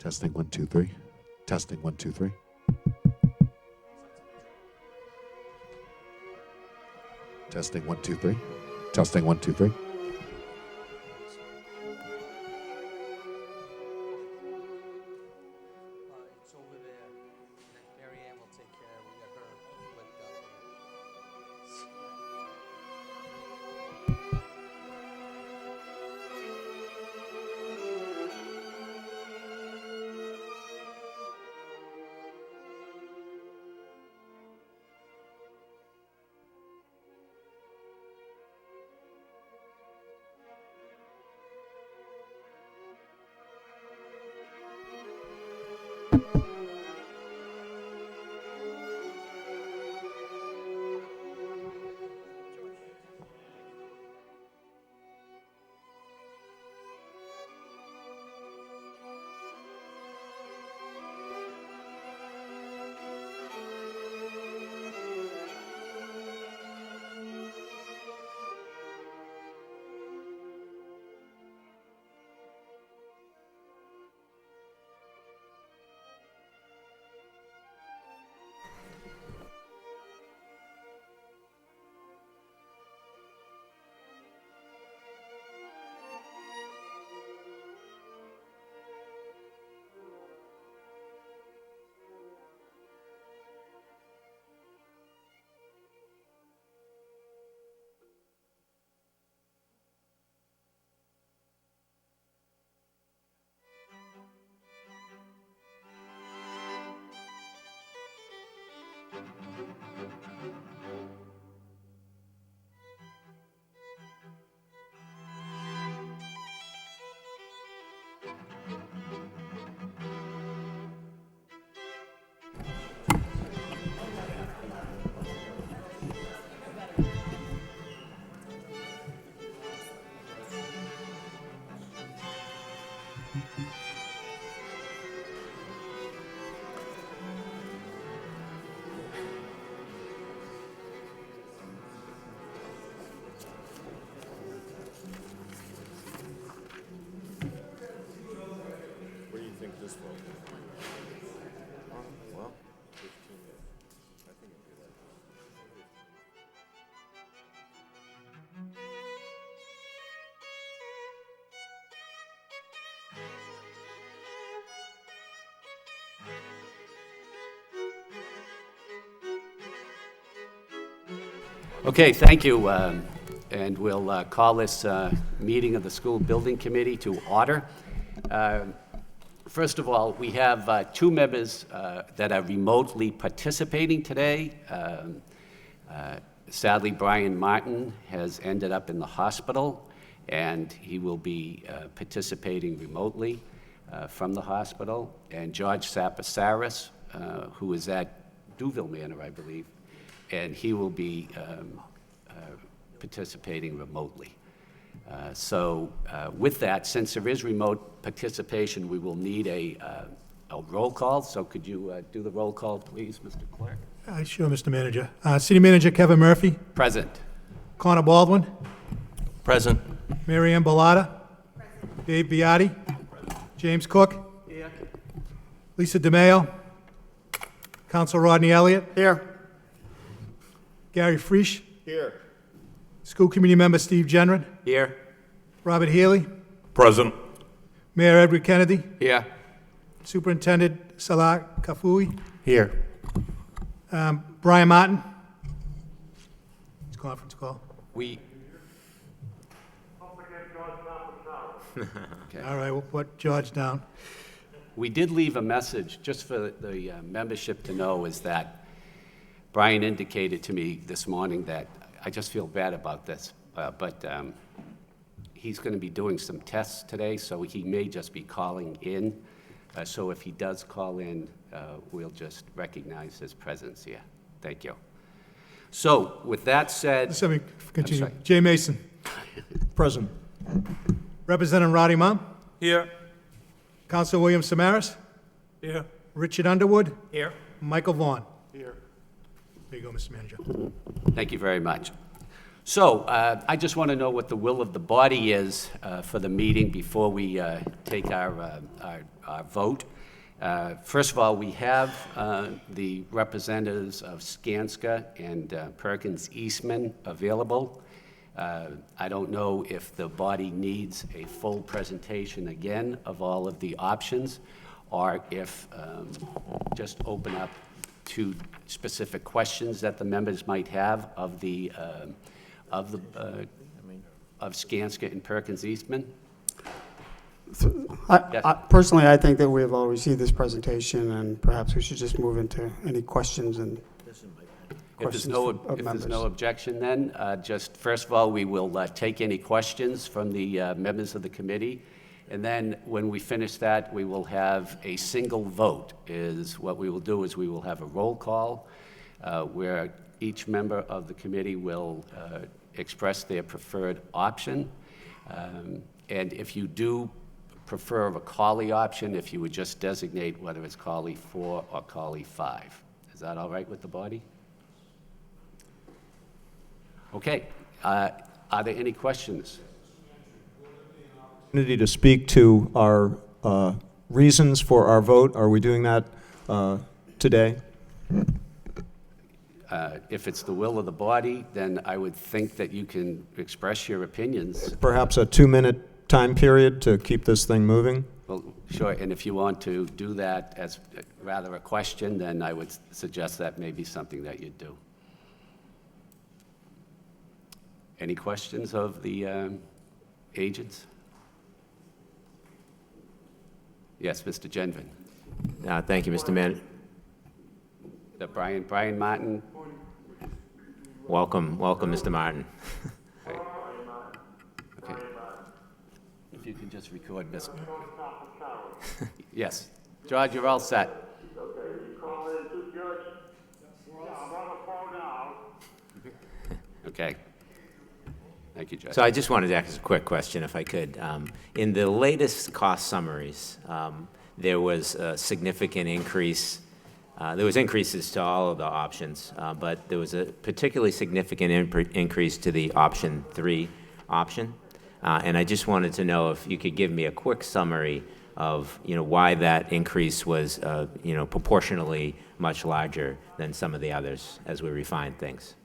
Testing 1 2 3. Testing 1 2 3. Testing 1 2 3. Testing 1 2 3. It's over there. Mary Ann will take care of it. We got her linked up. Where do you think this will go? Well, 15 minutes. I think it'd be like Okay, thank you. And we'll call this meeting of the School Building Committee to order. First of all, we have two members that are remotely participating today. Sadly, Brian Martin has ended up in the hospital, and he will be participating remotely from the hospital. And George Sapasaris, who is at Duville Manor, I believe, and he will be participating remotely. So with that, since there is remote participation, we will need a roll call. So could you do the roll call, please, Mr. Clerk? Sure, Mr. Manager. City Manager Kevin Murphy. Present. Connor Baldwin. Present. Mary Ann Bellata. Dave Biotti. James Cook. Here. Lisa DeMayo. Council Rodney Elliott. Here. Gary Frisch. Here. School Committee Member Steve Genren. Here. Robert Healy. Present. Mayor Edward Kennedy. Here. Superintendent Salah Kafui. Here. Brian Martin. It's conference call. We. Okay. All right, we'll put George down. We did leave a message, just for the membership to know, is that Brian indicated to me this morning that I just feel bad about this, but he's going to be doing some tests today, so he may just be calling in. So if he does call in, we'll just recognize his presence here. Thank you. So with that said, Let me continue. sorry. Jay Mason. Present. Representative Roddy Mum. Here. Council William Samaras. Here. Richard Underwood. Here. Michael Vaughn. Here. There you go, Mr. Manager. thank you very much. So I just want to know what the will of the body is for the meeting before we take our vote. First of all, we have the representatives of Skanska and Perkins Eastman available. I don't know if the body needs a full presentation again of all of the options, or if just open up to specific questions that the members might have of Skanska and Perkins Eastman. Personally, I think that we have all received this presentation, and perhaps we should just move into any questions and If there's members. no objection, then, just first of all, we will take any questions from the members of the committee, and then when we finish that, we will have a single vote. What we will do is we will have a roll call where each member of the committee will express their preferred option, and if you do prefer a Colley option, if you would just designate whether it's Colley 4 or Colley 5. Is that all right with the body? Okay. Are there any questions? Opportunity to speak to our reasons for our vote. Are we doing that today? If it's the will of the body, then I would think that you can express your opinions. Perhaps a 2-minute time period to keep this thing moving? Well, sure, and if you want to do that as rather a question, then I would suggest that may be something that you'd do. Any questions of the agents? Yes, Mr. Genvin. Thank you, Mr. Manager. Brian Martin. Welcome, Mr. Martin. Right. Okay. If you can just record, Mr. Yes. George, you're all set. Okay. Thank you, Judge. So I just wanted to ask a quick question, if I could. In the latest cost summaries, there was a significant increase. There was increases to all of the options, but there was a particularly significant increase to the option 3 option. And I just wanted to know if you could give me a quick summary of, why that increase was, proportionally much larger than some of the others as we refine things.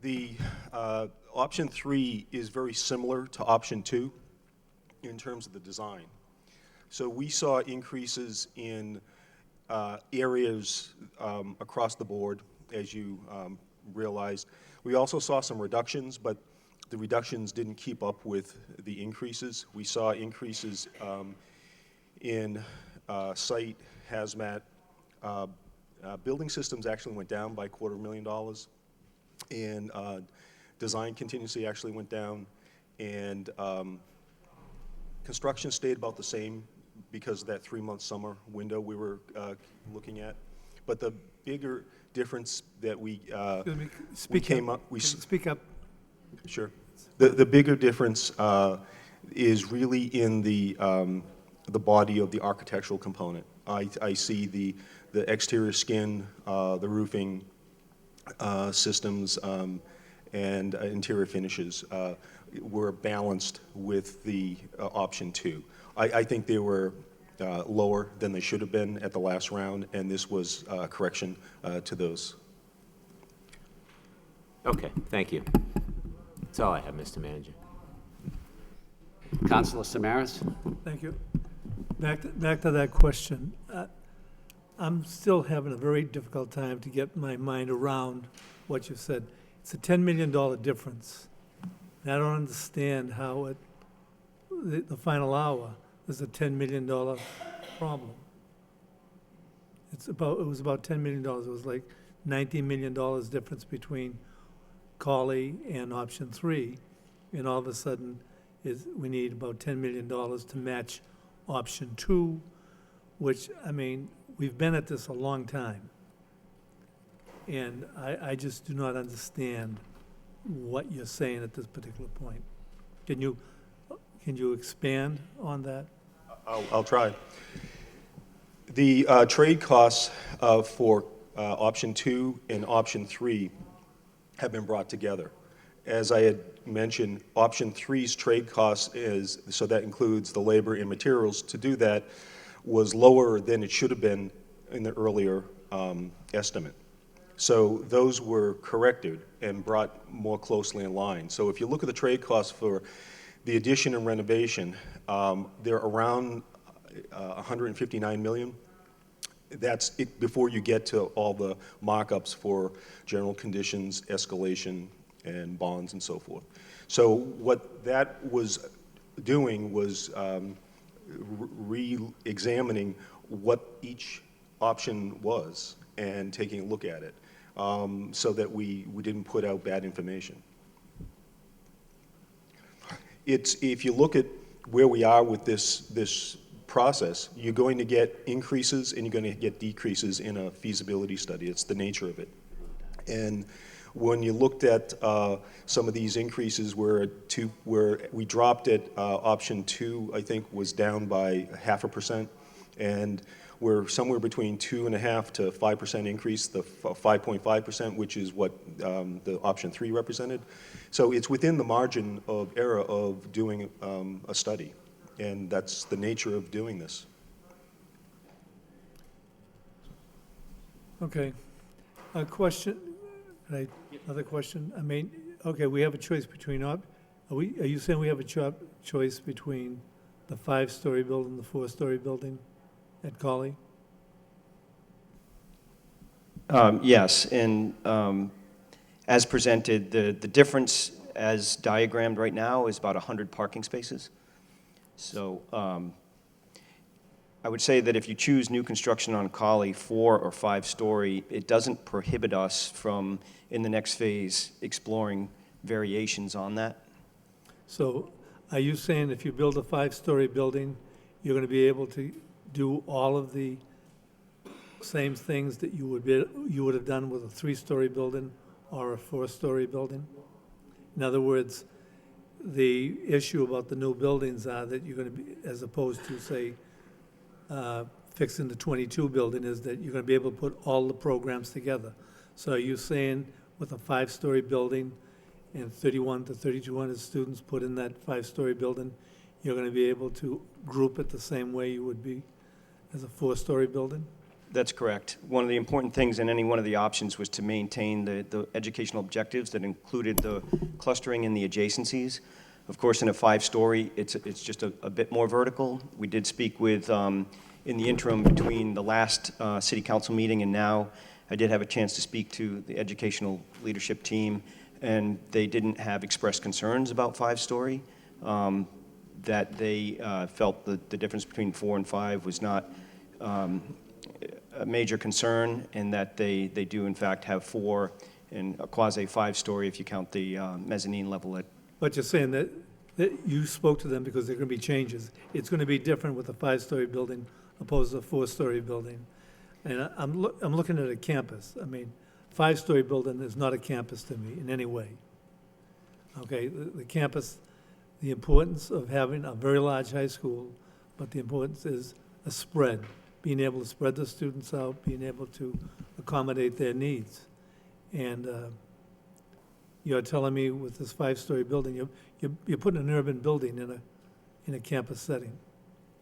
The option 3 is very similar to option 2 in terms of the design. So we saw increases in areas across the board, as you realized. We also saw some reductions, but the reductions didn't keep up with the increases. We saw increases in site, hazmat. Building systems actually went down by $250,000, and design contingency actually went down, and construction stayed about the same because of that 3-month summer window we were looking at. But the bigger difference that we came up, Speak up. Sure. The bigger difference is really in the body of the architectural component. I see the exterior skin, the roofing systems, and interior finishes were balanced with the option 2. I think they were lower than they should have been at the last round, and this was a correction to those. Okay, thank you. That's all I have, Mr. Manager. Councilor Samaras? Thank you. Back to that question. I'm still having a very difficult time to get my mind around what you said. It's a $10 million difference. And I don't understand how the final hour is a $10 million problem. It was about $10 million. It was like $19 million difference between Colley and option 3. And all of a sudden, we need about $10 million to match option 2, which, I mean, we've been at this a long time. And I just do not understand what you're saying at this particular point. Can you expand on that? I'll try. The trade costs for option 2 and option 3 have been brought together. as I had mentioned, option three's trade cost is, so that includes the labor and materials to do that, was lower than it should have been in the earlier estimate. So those were corrected and brought more closely in line. So if you look at the trade costs for the addition and renovation, they're around 159 million. That's it before you get to all the markups for general conditions, escalation, and bonds and so forth. So what that was doing was re-examining what each option was and taking a look at it so that we didn't put out bad information. If you look at where we are with this process, you're going to get increases and you're going to get decreases in a feasibility study. It's the nature of it. And when you looked at some of these increases where we dropped it, option 2, I think, was down by 0.5%, and we're somewhere between 2.5% to 5% increase, the 5.5%, which is what the option 3 represented. So it's within the margin of error of doing a study, and that's the nature of doing this. Okay. A question, another question? I mean, okay, we have a choice between, are you saying we have a choice between the 5-story building, the 4-story building at Colley? Yes, and as presented, the difference as diagrammed right now is about 100 parking spaces. So I would say that if you choose new construction on Colley, 4 or 5-story, it doesn't prohibit us from, in the next phase, exploring variations on that. So are you saying if you build a 5-story building, you're going to be able to do all of the same things that you would have done with a 3-story building or a 4-story building? In other words, the issue about the new buildings are that you're going to be, as opposed to, say, fixing the 22 building, is that you're going to be able to put all the programs together. So are you saying with a 5-story building and 31 to 3,200 students put in that 5-story building, you're going to be able to group it the same way you would be as a 4-story building? That's correct. One of the important things in any one of the options was to maintain the educational objectives that included the clustering and the adjacencies. Of course, in a 5-story, it's just a bit more vertical. We did speak with, in the interim between the last city council meeting and now, I did have a chance to speak to the educational leadership team, and they didn't have expressed concerns about 5-story, that they felt that the difference between 4 and 5 was not a major concern, and that they do in fact have 4 and a quasi 5-story if you count the mezzanine level at. But you're saying that you spoke to them because there are going to be changes. It's going to be different with a 5-story building opposed to a 4-story building. And I'm looking at a campus. I mean, 5-story building is not a campus to me in any way. Okay, the campus, the importance of having a very large high school, but the importance is a spread, being able to spread the students out, being able to accommodate their needs. And you're telling me with this 5-story building, you're putting an urban building in a campus setting.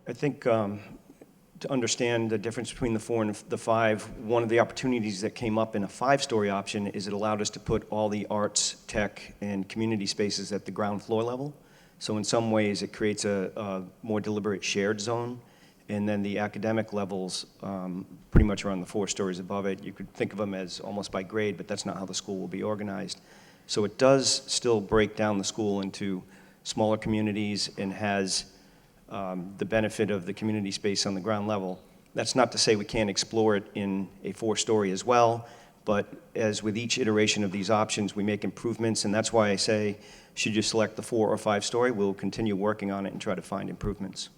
I think to understand the difference between the 4 and the 5, one of the opportunities that came up in a 5-story option is it allowed us to put all the arts, tech, and community spaces at the ground floor level. So in some ways, it creates a more deliberate shared zone. And then the academic levels pretty much are on the 4 stories above it. You could think of them as almost by grade, but that's not how the school will be organized. So it does still break down the school into smaller communities and has the benefit of the community space on the ground level. That's not to say we can't explore it in a 4-story as well, but as with each iteration of these options, we make improvements, and that's why I say, should you select the 4 or 5-story, we'll continue working on it and try to find improvements.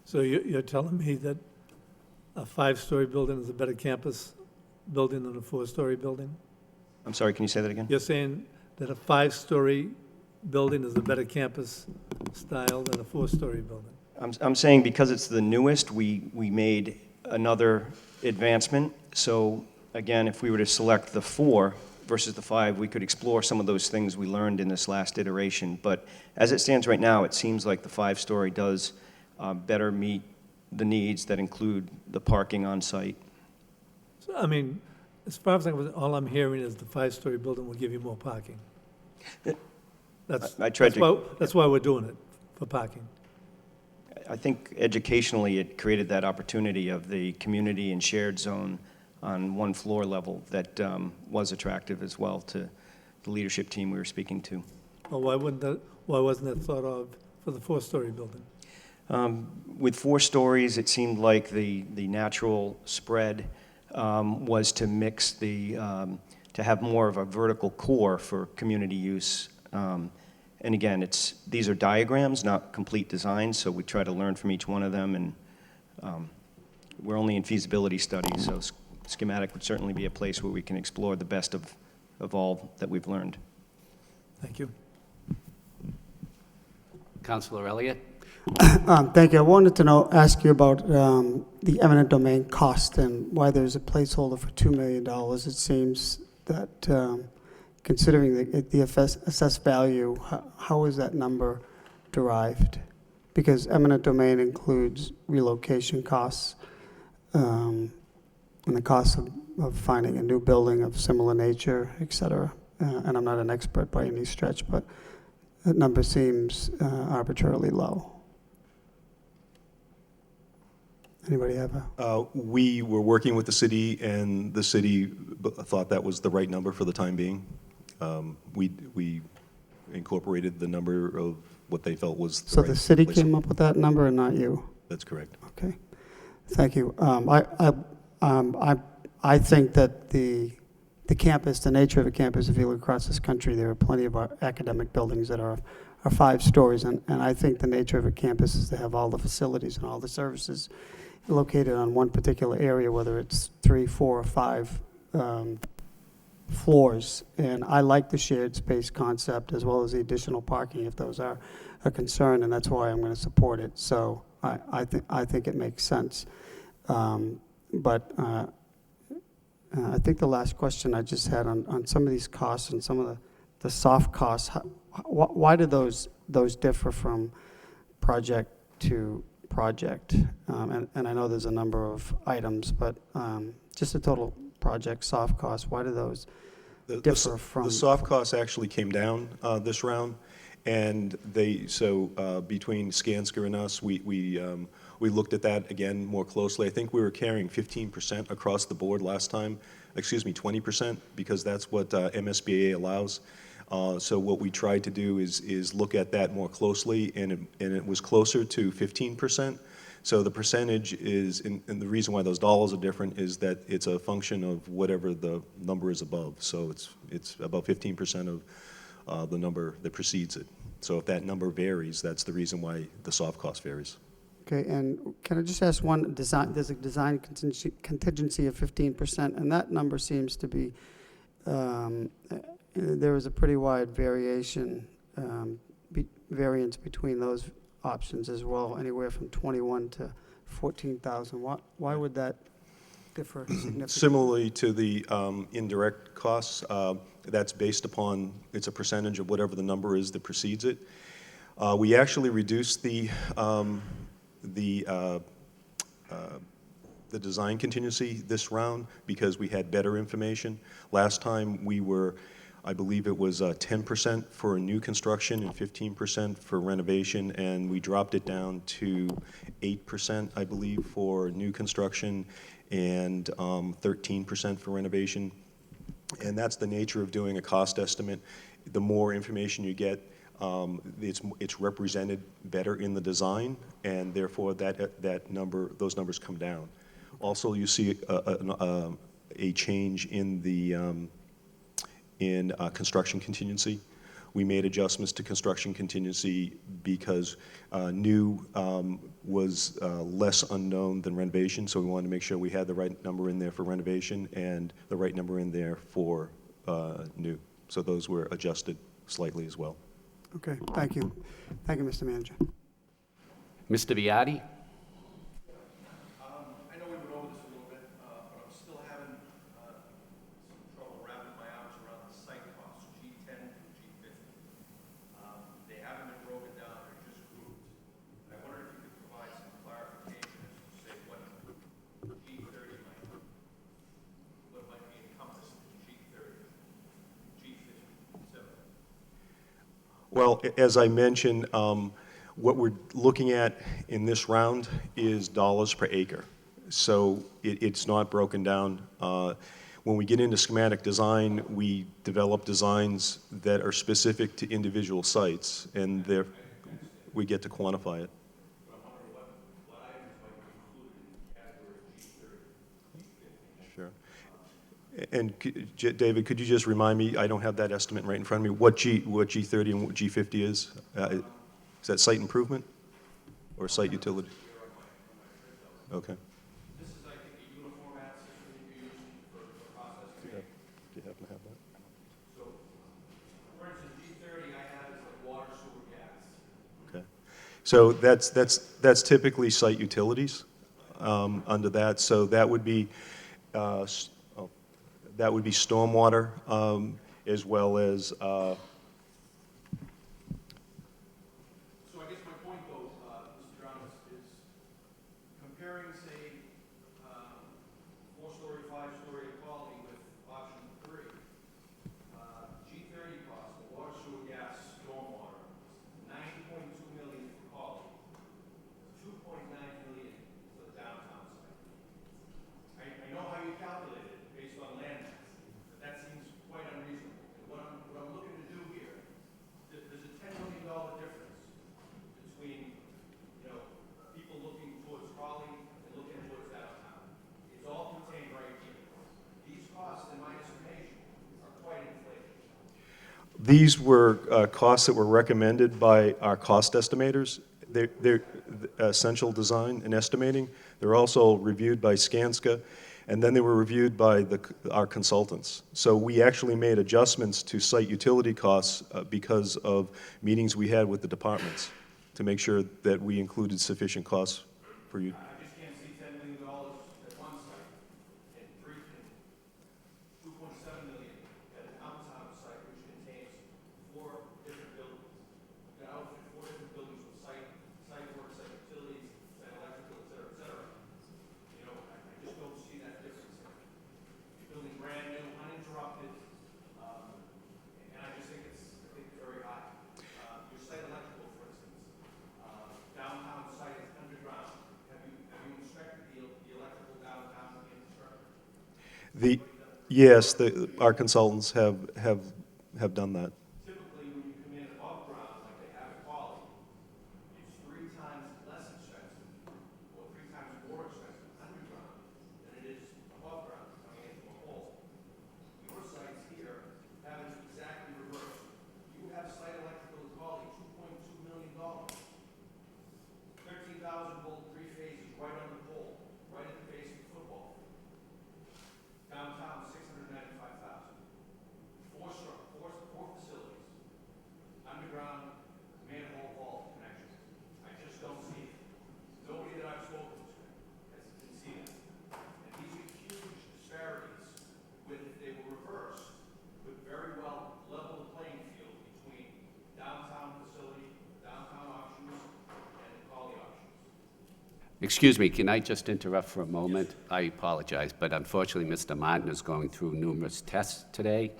So you're telling me that a 5-story building is a better campus building than a 4-story building? I'm sorry, can you say that again? You're saying that a 5-story building is a better campus style than a 4-story building? I'm saying because it's the newest, we made another advancement. So again, if we were to select the 4, versus the 5, we could explore some of those things we learned in this last iteration. But as it stands right now, it seems like the 5-story does better meet the needs that include the parking on site. So, I mean, as far as all I'm hearing is the 5-story building will give you more parking. That's, I tried that's why we're doing it, for parking. I think educationally, it created that opportunity of the community and shared zone on one floor level that was attractive as well to the leadership team we were speaking to. Well, why wasn't that thought of for the 4-story building? With 4 stories, it seemed like the natural spread was to mix to have more of a vertical core for community use. And again, these are diagrams, not complete designs, so we try to learn from each one of them, and we're only in feasibility studies, so schematic would certainly be a place where we can explore the best of all that we've learned. Thank you. Councilor Elliott? Thank you. I wanted to ask you about the eminent domain cost and why there's a placeholder for $2 million. It seems that considering the assessed value, how is that number derived? Because eminent domain includes relocation costs and the cost of finding a new building of similar nature, et cetera. And I'm not an expert by any stretch, but that number seems arbitrarily low. Anybody have a? We were working with the city, and the city thought that was the right number for the time being. We incorporated the number of what they felt was the So right the city place. came up with that number and not you? That's correct. Okay, thank you. I think that the campus, the nature of a campus, if you look across this country, there are plenty of our academic buildings that are 5 stories, and I think the nature of a campus is to have all the facilities and all the services located on one particular area, whether it's 3, 4, or 5 floors. And I like the shared space concept as well as the additional parking if those are a concern, and that's why I'm going to support it. So I think it makes sense. But I think the last question I just had on some of these costs and some of the soft costs, why do those differ from project to project? And I know there's a number of items, but just the total project soft costs, why do those differ from? The soft costs actually came down this round, and between Skanska and us, we looked at that again more closely. I think we were carrying 15% across the board last time, 20%, because that's what MSBA allows. So what we tried to do is look at that more closely, and it was closer to 15%. So the percentage is, and the reason why those dollars are different is that it's a function of whatever the number is above. So it's about 15% of the number that precedes it. So if that number varies, that's the reason why the soft cost varies. Okay, and can I just ask one design? There's a design contingency of 15%, and that number seems to be. There was a pretty wide variation, variance between those options as well, anywhere from 21 to 14,000. Why would that differ significantly? Similarly to the indirect costs, that's based upon, it's a percentage of whatever the number is that precedes it. We actually reduced the design contingency this round because we had better information. Last time we were, I believe it was 10% for new construction and 15% for renovation, and we dropped it down to 8%, I believe, for new construction and 13% for renovation. And that's the nature of doing a cost estimate. The more information you get, it's represented better in the design, and therefore those numbers come down. Also, you see a change in the construction contingency. We made adjustments to construction contingency because new was less unknown than renovation, so we wanted to make sure we had the right number in there for renovation and the right number in there for new. So those were adjusted slightly as well. Okay, thank you. Thank you, Mr. Manager. Mr. Biatti? I know we went over this a little bit, but I'm still having some trouble wrapping my arms around Well, as I mentioned, what we're looking at in this round is dollars per acre. So it's not broken down. When we get into schematic design, we develop designs that are specific to individual sites, and we get to quantify it. Sure. And David, could you just remind me, I don't have that estimate right in front of me, what G30 and what G50 is? Is that site improvement or site utility? Okay. This is, I think, a uniformat system that you're using for process control. Do you happen to have that? So, for instance, G30 I have is like water, sewer, gas. Okay. So that's typically site utilities under that. So that would be stormwater as well as So I guess my point, though, Mr. Brown, is comparing, say, 4-story, 5-story quality with option 3, G30 costs, the water, sewer, gas, stormwater, $9.2 million for quality, $2.9 million for the downtown site. I know how you calculate it based on land mass, but that seems quite unreasonable. And what I'm looking to do here, there's a $10 million difference between, people looking towards Raleigh and looking towards downtown. It's all contained right here. These costs, in my estimation, are quite inflated. these were costs that were recommended by our cost estimators. They're Essential Design and Estimating. They're also reviewed by Skanska, and then they were reviewed by our consultants. So we actually made adjustments to site utility costs because of meetings we had with the departments to make sure that we included sufficient costs for you. I just can't see $10 million at one site and 2.7 million at a downtown site which contains 4 different buildings. You've got outfit 4 different buildings with site work, site utilities, site electrical, et cetera, et cetera. I just don't see that difference there. You're building brand new, uninterrupted, and I just think it's very high. Your site electrical, for instance, downtown site is underground. Have you inspected the electrical downtown infrastructure? Yes, our consultants have done that. Typically, when you come in above ground, like they have at Quality, it's 3 times less expensive, or 3 times more expensive underground than it is above ground coming into a hole. Your sites here have it exactly reversed. You have site electrical at Quality, $2.2 million. 13,000 volt 3 phases right on the pole, right at the base of the football field. Downtown, 695,000. Four facilities. Underground manhole vault connections. I just don't see it. Nobody that I've spoken to can see that. And these are huge disparities. If they were reversed, would very well level the playing field between downtown facility, downtown options, and the Quality options. Excuse me, can I just interrupt for a moment? I apologize, but unfortunately, Mr. Martin is going through numerous tests today,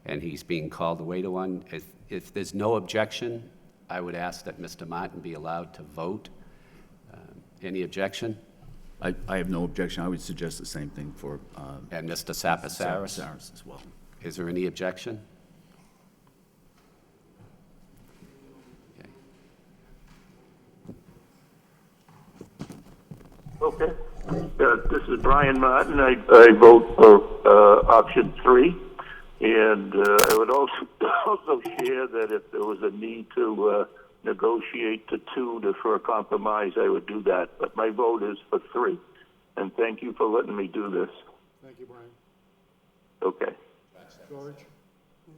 and he's being called away to one. If there's no objection, I would ask that Mr. Martin be allowed to vote. Any objection? I have no objection. I would suggest the same thing for And Mr. Sapasaris? Sapasaris as well. Is there any objection? Okay. Okay. This is Brian Martin. I vote for option 3. And I would also share that if there was a need to negotiate to 2 for a compromise, I would do that. But my vote is for 3. And thank you for letting me do this. Thank you, Brian. Okay. George?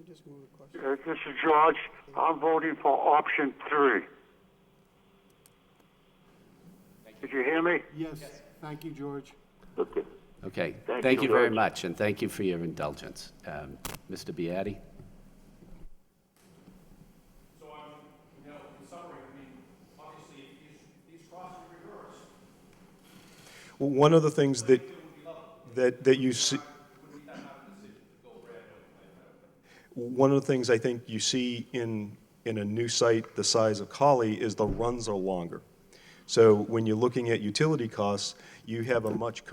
Just move the question. This is George. I'm voting for option 3. Did you hear me? Yes. Thank you, George. Okay. Okay. Thank Thank you, you very George. much, and thank you for your indulgence. Mr. Beatty? So in summary, obviously, if these costs are reversed, Well, one of the things that you see, one of the things I think you see in in a new site the size of Collie is the runs are longer. So when you're looking at utility costs, you have a much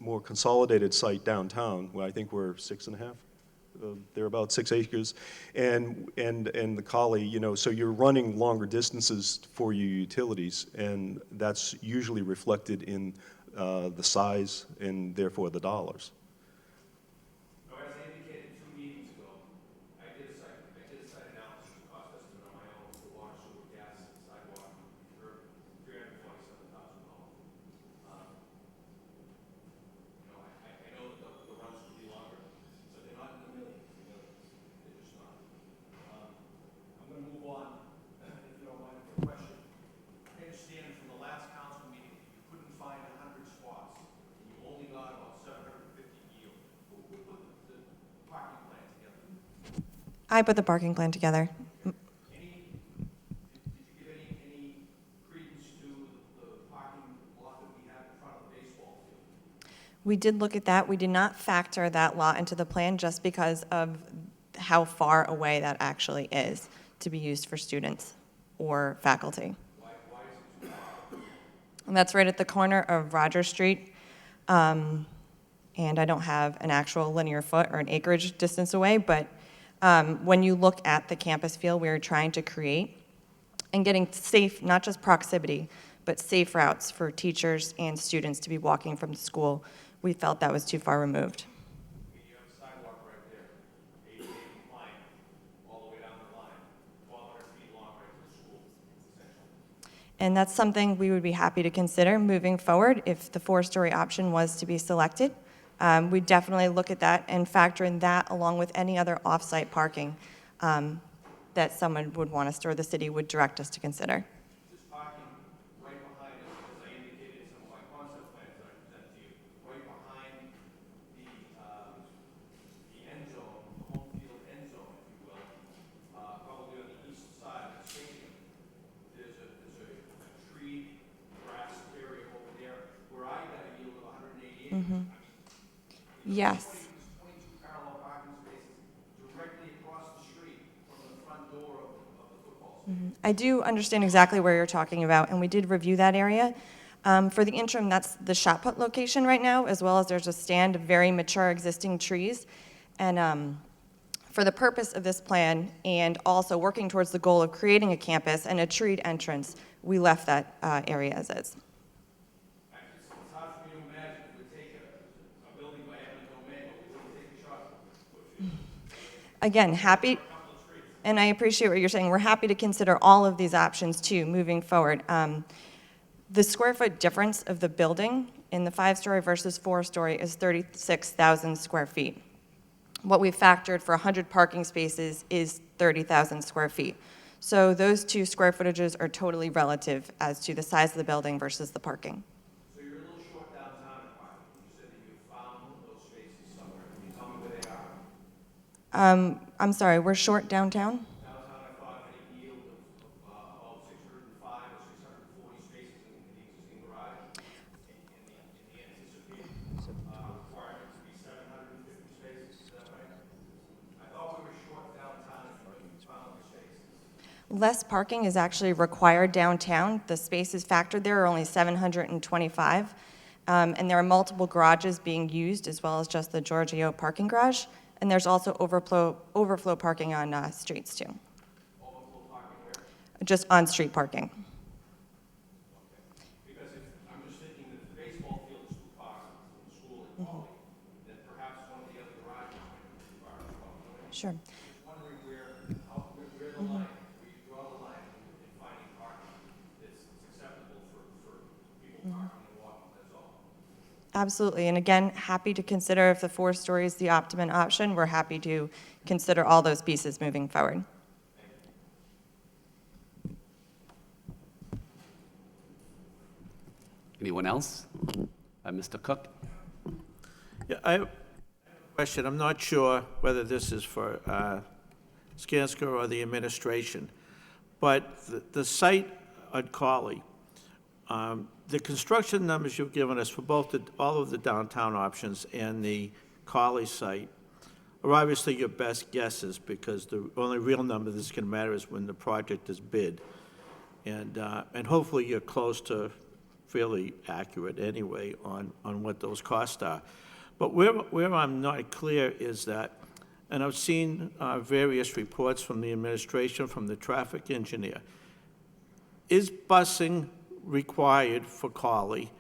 more consolidated site downtown, where I think we're 6.5, they're about 6 acres, and the Collie, you know, so you're running longer distances for your utilities, and that's usually reflected in the size and therefore the dollars. Now, as I indicated 2 meetings ago, I did a site analysis, cost estimate on my own for water, sewer, gas, and sidewalk for $347,000. You know, I know that the runs could be longer, but they're not in the millions. They're just not. I'm going to move on, if you don't mind, for a question. I understand from the last council meeting, you couldn't find 100 spots, and you only got about 750 yield. Who put the parking plan together? I put the parking plan together. Did you give any credence to the parking lot that we have in front of the baseball field? We did look at that. We did not factor that lot into the plan just because of how far away that actually is to be used for students or faculty. Why is it too far? And that's right at the corner of Rogers Street. And I don't have an actual linear foot or an acreage distance away, but when you look at the campus feel we're trying to create and getting safe, not just proximity, but safe routes for teachers and students to be walking from the school, we felt that was too far removed. You have a sidewalk right there, 8 compliant, all the way down the line, 1,200 feet long right to the school, essentially. And that's something we would be happy to consider moving forward if the 4-story option was to be selected. We'd definitely look at that and factor in that along with any other off-site parking that someone would want us to, or the city would direct us to consider. This parking right behind us, as I indicated in some of my concept plans that I presented to you, right behind the end zone, the home field end zone, if you will, probably on the east side of the stadium, there's a tree grass area over there where I got a yield of 188. Yes. 22 parallel parking spaces directly across the street from the front door of the football stadium. I do understand exactly where you're talking about, and we did review that area. For the interim, that's the shot put location right now, as well as there's a stand of very mature existing trees. And for the purpose of this plan, and also working towards the goal of creating a campus and a treed entrance, we left that area as is. It's hard for me to imagine if we take a building by eminent domain, but we wouldn't take a shot. Again, happy, and I appreciate what you're saying. We're happy to consider all of these options too, moving forward. The square foot difference of the building in the 5-story versus 4-story is 36,000 square feet. What we factored for 100 parking spaces is 30,000 square feet. So those two square footages are totally relative as to the size of the building versus the parking. So you're a little short downtown in parking. You said that you found those spaces somewhere. Can you tell me where they are? I'm sorry, we're short downtown? Downtown, I thought had a yield of about 605 or 640 spaces in the existing garage. In the anticipated requirement to be 750 spaces, is that right? I thought we were short downtown and you found the spaces. Less parking is actually required downtown. The spaces factored there are only 725. And there are multiple garages being used, as well as just the Giorgio parking garage. And there's also overflow parking on streets, too. Overflow parking where? Just on-street parking. Because if, I'm just thinking that the baseball field is too far from the school in Raleigh, then perhaps one of the other garages might be too far as well. Sure. Just wondering where the line, where you draw the line in finding parking that's acceptable for people parking and walking, that's all. Absolutely. And again, happy to consider if the 4-story is the optimum option. We're happy to consider all those pieces moving forward. Anyone else? Mr. Cook? Yeah, I have a question. I'm not sure whether this is for Skanska or the administration, but the site at Collie, the construction numbers you've given us for both all of the downtown options and the Collie site are obviously your best guesses, because the only real number that's going to matter is when the project is bid. And hopefully you're close to fairly accurate anyway on what those costs are. But where I'm not clear is that, and I've seen various reports from the administration, from the traffic engineer, is busing required for Collie?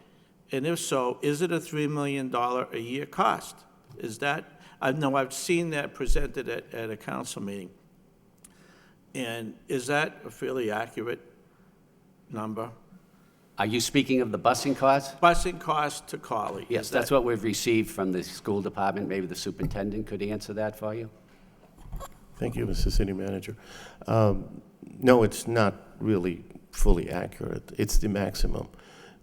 And if so, is it a $3 million a year cost? Is that, I know I've seen that presented at a council meeting. And is that a fairly accurate number? Are you speaking of the busing costs? Busing cost to Collie? Yes, that's what we've received from the school department. Maybe the superintendent could answer that for you. Thank you, Mr. City Manager. No, it's not really fully accurate. It's the maximum.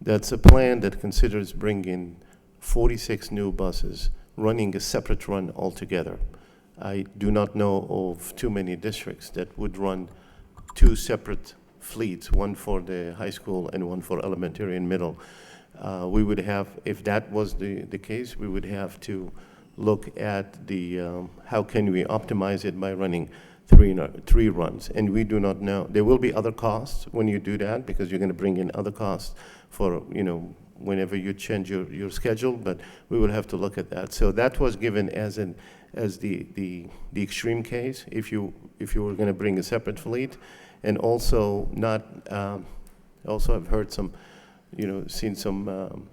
That's a plan that considers bringing 46 new buses, running a separate run altogether. I do not know of too many districts that would run two separate fleets, one for the high school and one for elementary and middle. We would have, if that was the case, we would have to look at the how can we optimize it by running three runs, and we do not know. There will be other costs when you do that, because you're going to bring in other costs for, you know, whenever you change your schedule, but we will have to look at that. So that was given as the extreme case, if you were going to bring a separate fleet. And also not, also I've heard some, you know, seen some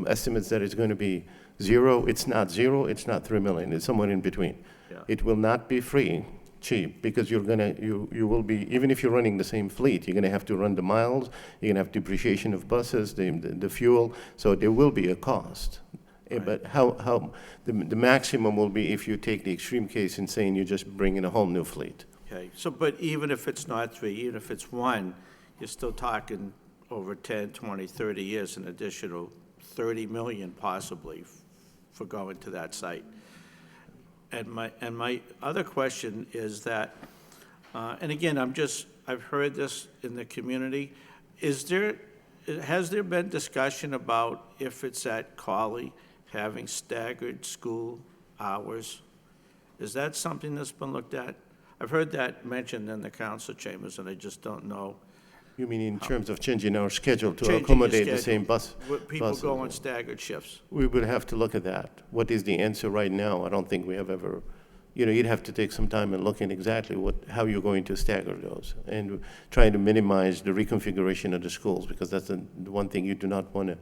estimates that it's going to be zero. It's not zero, it's not 3 million, it's somewhere in between. Yeah. It will not be free, cheap, because you will be, even if you're running the same fleet, you're gonna have to run the miles, you're gonna have depreciation of buses, the fuel, so there will be a cost. Right. But how the maximum will be if you take the extreme case and saying you're just bringing a whole new fleet. Okay, so, but even if it's not 3, even if it's 1, you're still talking over 10, 20, 30 years, an additional 30 million possibly for going to that site. And my other question is that, and again, I've heard this in the community, has there been discussion about, if it's at Collie, having staggered school hours? Is that something that's been looked at? I've heard that mentioned in the council chambers, and I just don't know. You mean in terms of changing our schedule to Changing your accommodate the schedule. same bus? People buses? go on staggered shifts. We will have to look at that. What is the answer right now? I don't think we have ever, you know, you'd have to take some time and look at exactly how you're going to stagger those, and trying to minimize the reconfiguration of the schools, because that's the one thing you do not want to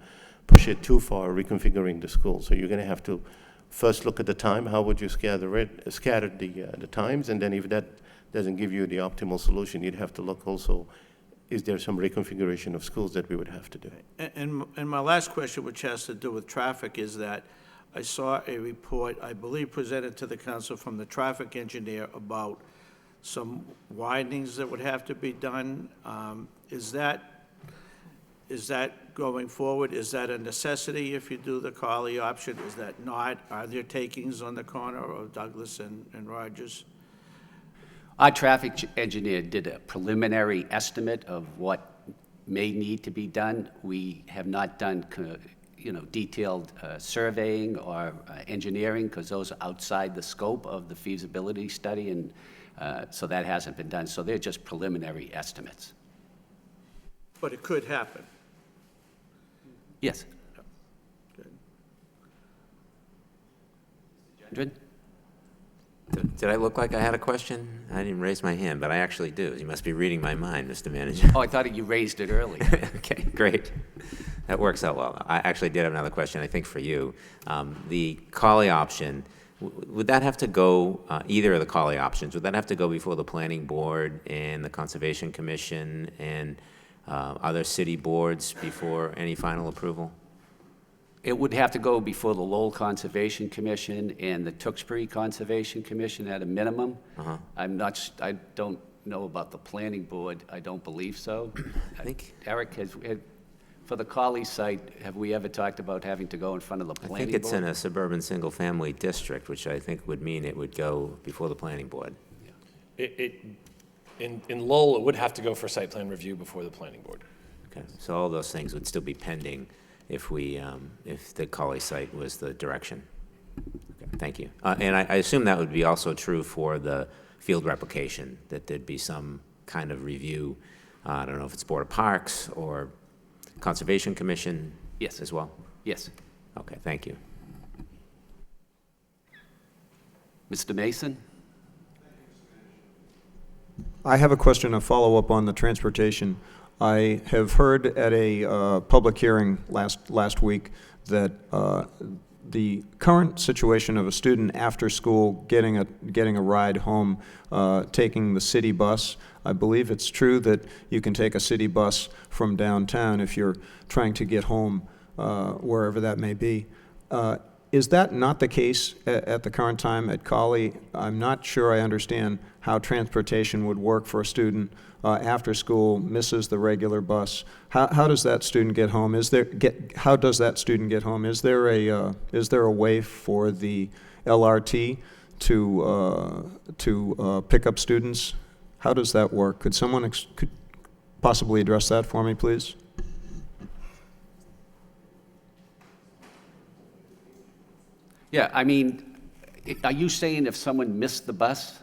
push it too far, reconfiguring the schools. So you're going to have to first look at the time. How would you scatter the times? And then if that doesn't give you the optimal solution, you'd have to look also, is there some reconfiguration of schools that we would have to do? And my last question, which has to do with traffic, is that I saw a report, I believe presented to the council from the traffic engineer, about some widenings that would have to be done. Is that going forward? Is that a necessity if you do the Collie option? Is that not? Are there takings on the corner of Douglas and Rogers? Our traffic engineer did a preliminary estimate of what may need to be done. We have not done, detailed surveying or engineering, because those are outside the scope of the feasibility study, and so that hasn't been done. So they're just preliminary estimates. But it could happen. Yes. Good. Gendron? Did I look like I had a question? I didn't raise my hand, but I actually do. You must be reading my mind, Mr. Manager. Oh, I thought you raised it earlier. Okay, great. That works out well. I actually did have another question, I think, for you. The Collie option, would that have to go, either of the Collie options, would that have to go before the Planning Board and the Conservation Commission and other city boards before any final approval? It would have to go before the Lowell Conservation Commission and the Tewksbury Conservation Commission at a minimum. Uh-huh. I don't know about the planning board. I don't believe so. I think, Eric, for the Collie site, have we ever talked about having to go in front of the planning board? I think it's in a suburban single-family district, which I think would mean it would go before the Planning Board. In Lowell, it would have to go for site plan review before the planning board. Okay, so all those things would still be pending if the Collie site was the direction. Okay. Thank you. And I assume that would be also true for the field replication, that there'd be some kind of review. I don't know if it's Board of Parks or Conservation Commission. Yes. As well? Yes. Okay, thank you. Mr. Mason? I have a question, a follow-up on the transportation. I have heard at a public hearing last week that the current situation of a student after school getting a ride home, taking the city bus. I believe it's true that you can take a city bus from downtown if you're trying to get home, wherever that may be. Is that not the case at the current time at Colley? I'm not sure I understand how transportation would work for a student after school, misses the regular bus. How does that student get home? How does that student get home? Is there a way for the LRT to pick up students? How does that work? Could someone could possibly address that for me, please? Yeah, I mean, are you saying if someone missed the bus,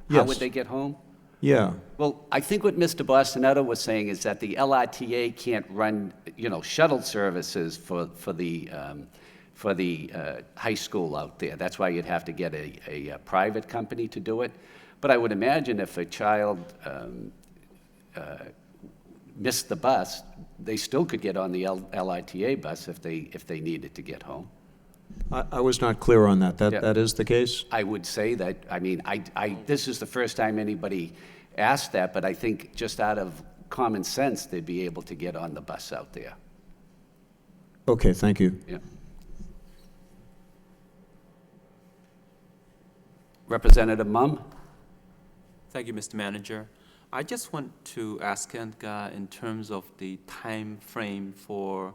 how Yes. would they get home? Yeah. Well, I think what Mr. Bostanetto was saying is that the LRTA can't run, shuttle services for the high school out there. That's why you'd have to get a private company to do it. But I would imagine if a child missed the bus, they still could get on the LRTA bus if they needed to get home. I was not clear on that. That is the case? I would say that. I mean, this is the first time anybody asked that, but I think just out of common sense, they'd be able to get on the bus out there. Okay, thank you. Yeah. Representative Mumm? Thank you, Mr. Manager. I just want to ask Anka in terms of the time frame for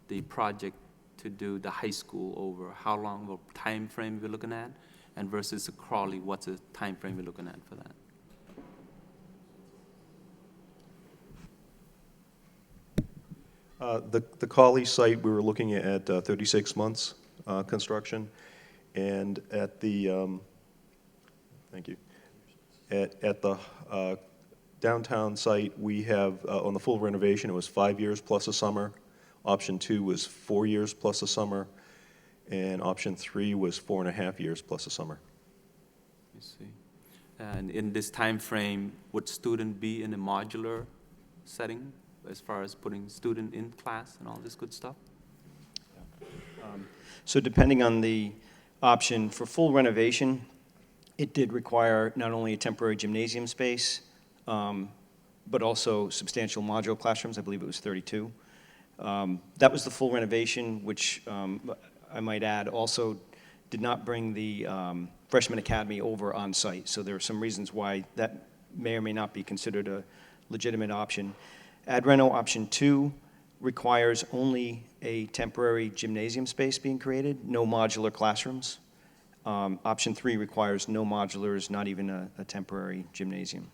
the project to do the high school over. How long of a time frame we're looking at? And versus the Crawley, what's the time frame we're looking at for that? The Colley site, we were looking at 36 months construction, and at the thank you. At the downtown site, we have on the full renovation, it was 5 years plus a summer. Option 2 was 4 years plus a summer, and option 3 was 4.5 years plus a summer. You see. And in this time frame, would student be in a modular setting as far as putting student in class and all this good stuff? So depending on the option for full renovation, it did require not only a temporary gymnasium space, but also substantial modular classrooms. I believe it was 32. That was the full renovation, which I might add also did not bring the freshman academy over on site. So there are some reasons why that may or may not be considered a legitimate option. Ad reno option 2 requires only a temporary gymnasium space being created, no modular classrooms. Option 3 requires no modulars, not even a temporary gymnasium.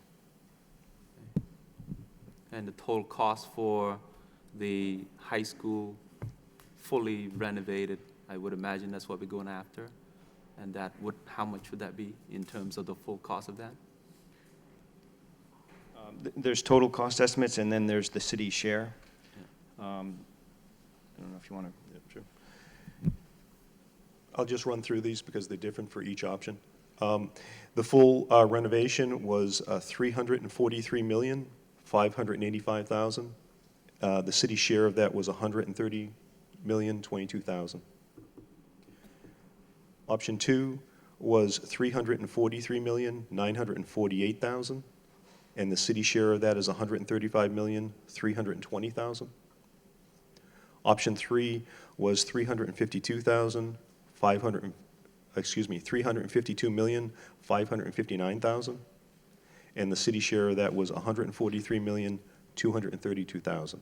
And the total cost for the high school fully renovated, I would imagine that's what we're going after. And that would, how much would that be in terms of the full cost of that? There's total cost estimates, and then there's the city share. I don't know if you want to. Yeah, sure. I'll just run through these because they're different for each option. The full renovation was $343,585,000. The city share of that was $130,022,000. Option 2 was $343,948,000, and the city share of that is $135,320,000. Option 3 was $352,559,000, and the city share of that was $143,232,000.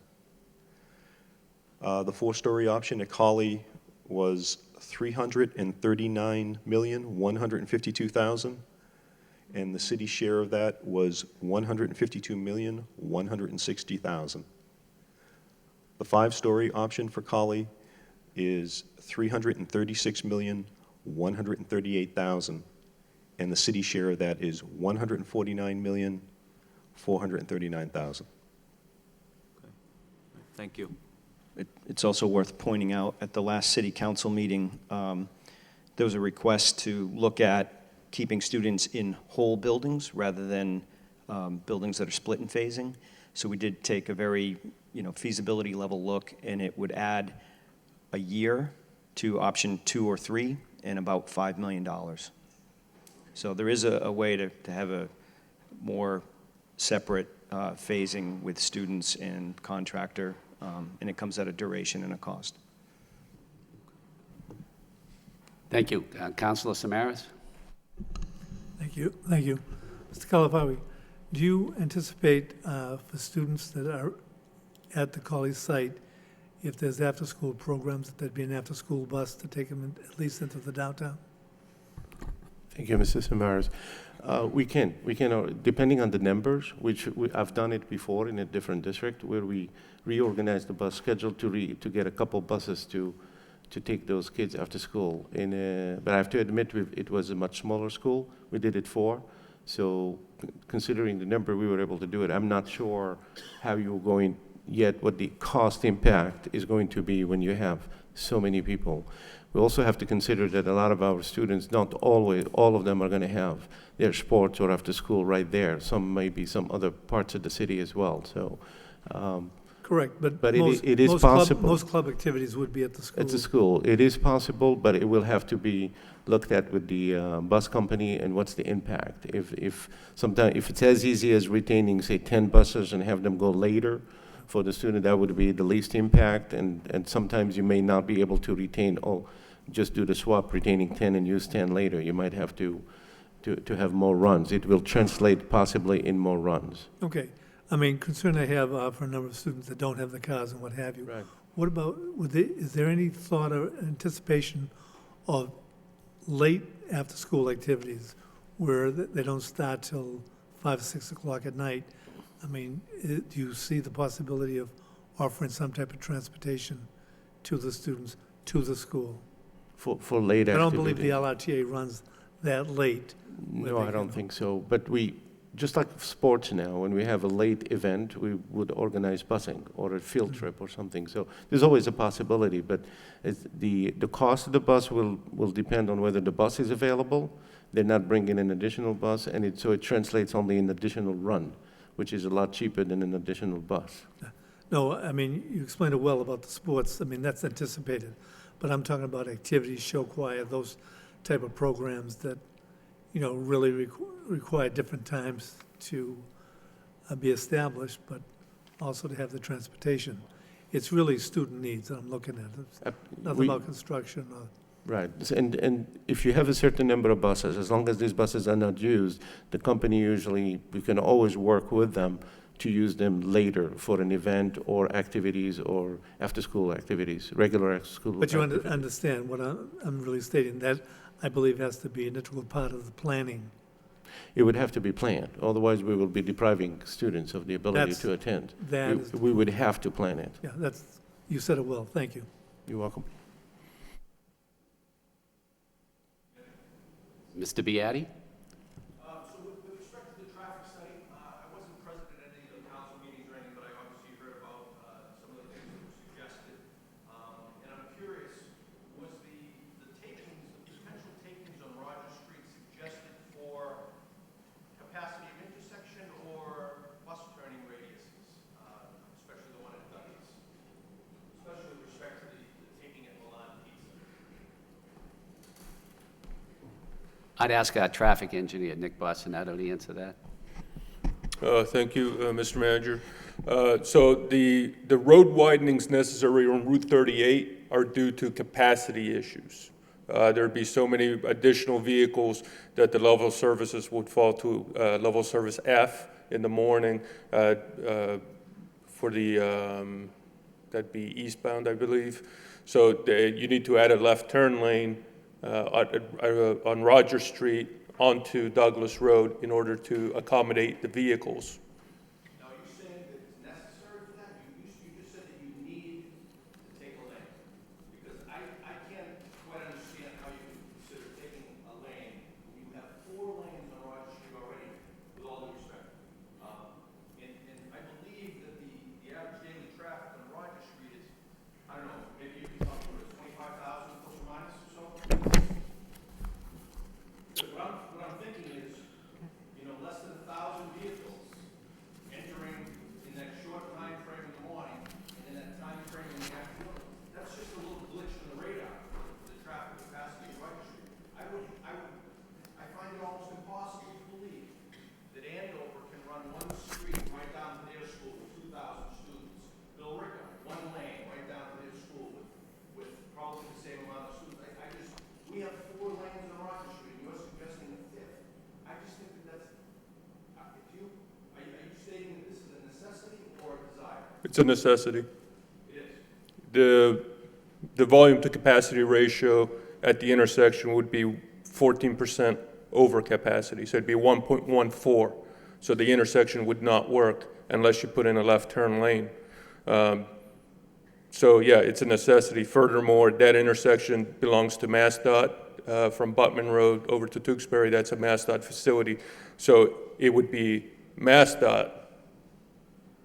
The 4-story option at Colley was $339,152,000, and the city share of that was $152,160,000. The 5-story option for Colley is $336,153,000, $138,000, and the city share of that is $149,439,000. Thank you. It's also worth pointing out, at the last city council meeting, there was a request to look at keeping students in whole buildings rather than buildings that are split in phasing. So we did take a very, feasibility level look, and it would add a year to option 2 or 3 and about $5 million. So there is a way to have a more separate phasing with students and contractor, and it comes at a duration and a cost. Thank you. Councilor Samaras? Thank you. Thank you. Mr. Calafawi, do you anticipate for students that are at the college site, if there's after-school programs, that there'd be an after-school bus to take them at least into the downtown? Thank you, Mrs. Samaras. We can, depending on the numbers, which I've done it before in a different district, where we reorganize the bus schedule to get a couple buses to take those kids after school. But I have to admit, it was a much smaller school. We did it 4. So considering the number, we were able to do it. I'm not sure how you're going yet, what the cost impact is going to be when you have so many people. We also have to consider that a lot of our students, not always, all of them are going to have their sports or after school right there. Some may be some other parts of the city as well. So, correct, but it is possible. Most club activities would be at the school. At the school, it is possible, but it will have to be looked at with the bus company and what's the impact. If it's as easy as retaining, say, 10 buses and have them go later for the student, that would be the least impact. And sometimes you may not be able to retain, just do the swap, retaining 10 and use 10 later. You might have to have more runs. It will translate possibly in more runs. Okay. I mean, concern I have for a number of students that don't have the cars and what have you. Right. What about, is there any thought or anticipation of late after-school activities where they don't start till 5 or 6 o'clock at night? I mean, do you see the possibility of offering some type of transportation to the students, to the school? For late activity? I don't believe the LRTA runs that late. No, I don't think so. But just like sports now, when we have a late event, we would organize busing or a field trip or something. So there's always a possibility, but the cost of the bus will depend on whether the bus is available. They're not bringing an additional bus, and so it translates only an additional run, which is a lot cheaper than an additional bus. No, I mean, you explained it well about the sports. I mean, that's anticipated. But I'm talking about activities, show choir, those type of programs that, really require different times to be established, but also to have the transportation. It's really student needs that I'm looking at. It's nothing about construction. Right, and if you have a certain number of buses, as long as these buses are not used, the company usually, we can always work with them to use them later for an event or activities or after-school activities, regular after-school But you activities. understand what I'm really stating, that I believe has to be an integral part of the planning. It would have to be planned, otherwise we will be depriving students of the ability to attend. We would have to plan it. Yeah, you said it well, thank you. You're welcome. Mr. Beatty? So with respect to the traffic study, I wasn't present at any of the council meetings or anything, but I obviously heard about some of the things that were suggested. And I'm curious, was the potential takings on Roger Street suggested for capacity of intersection or bus turning radiuses, especially the one at Douglas, especially with respect to the taking at Milan Pizza? I'd ask our traffic engineer, Nick Bostanato, to answer that. Thank you, Mr. Manager. So the road widenings necessary on Route 38 are due to capacity issues. There'd be so many additional vehicles that the level of services would fall to level service F in the morning for the, that'd be eastbound, I believe. So you need to add a left turn lane on Roger Street onto Douglas Road in order to accommodate the vehicles. Now, are you saying that it's necessary for that? You just said that you need to take a lane. Because I can't quite understand how you can consider It's a necessity. The volume to capacity ratio at the intersection would be 14% over capacity, so it'd be 1.14. So the intersection would not work unless you put in a left turn lane. So yeah, it's a necessity. Furthermore, that intersection belongs to MassDOT. From Buttman Road over to Tewksbury, that's a MassDOT facility. So it would be MassDOT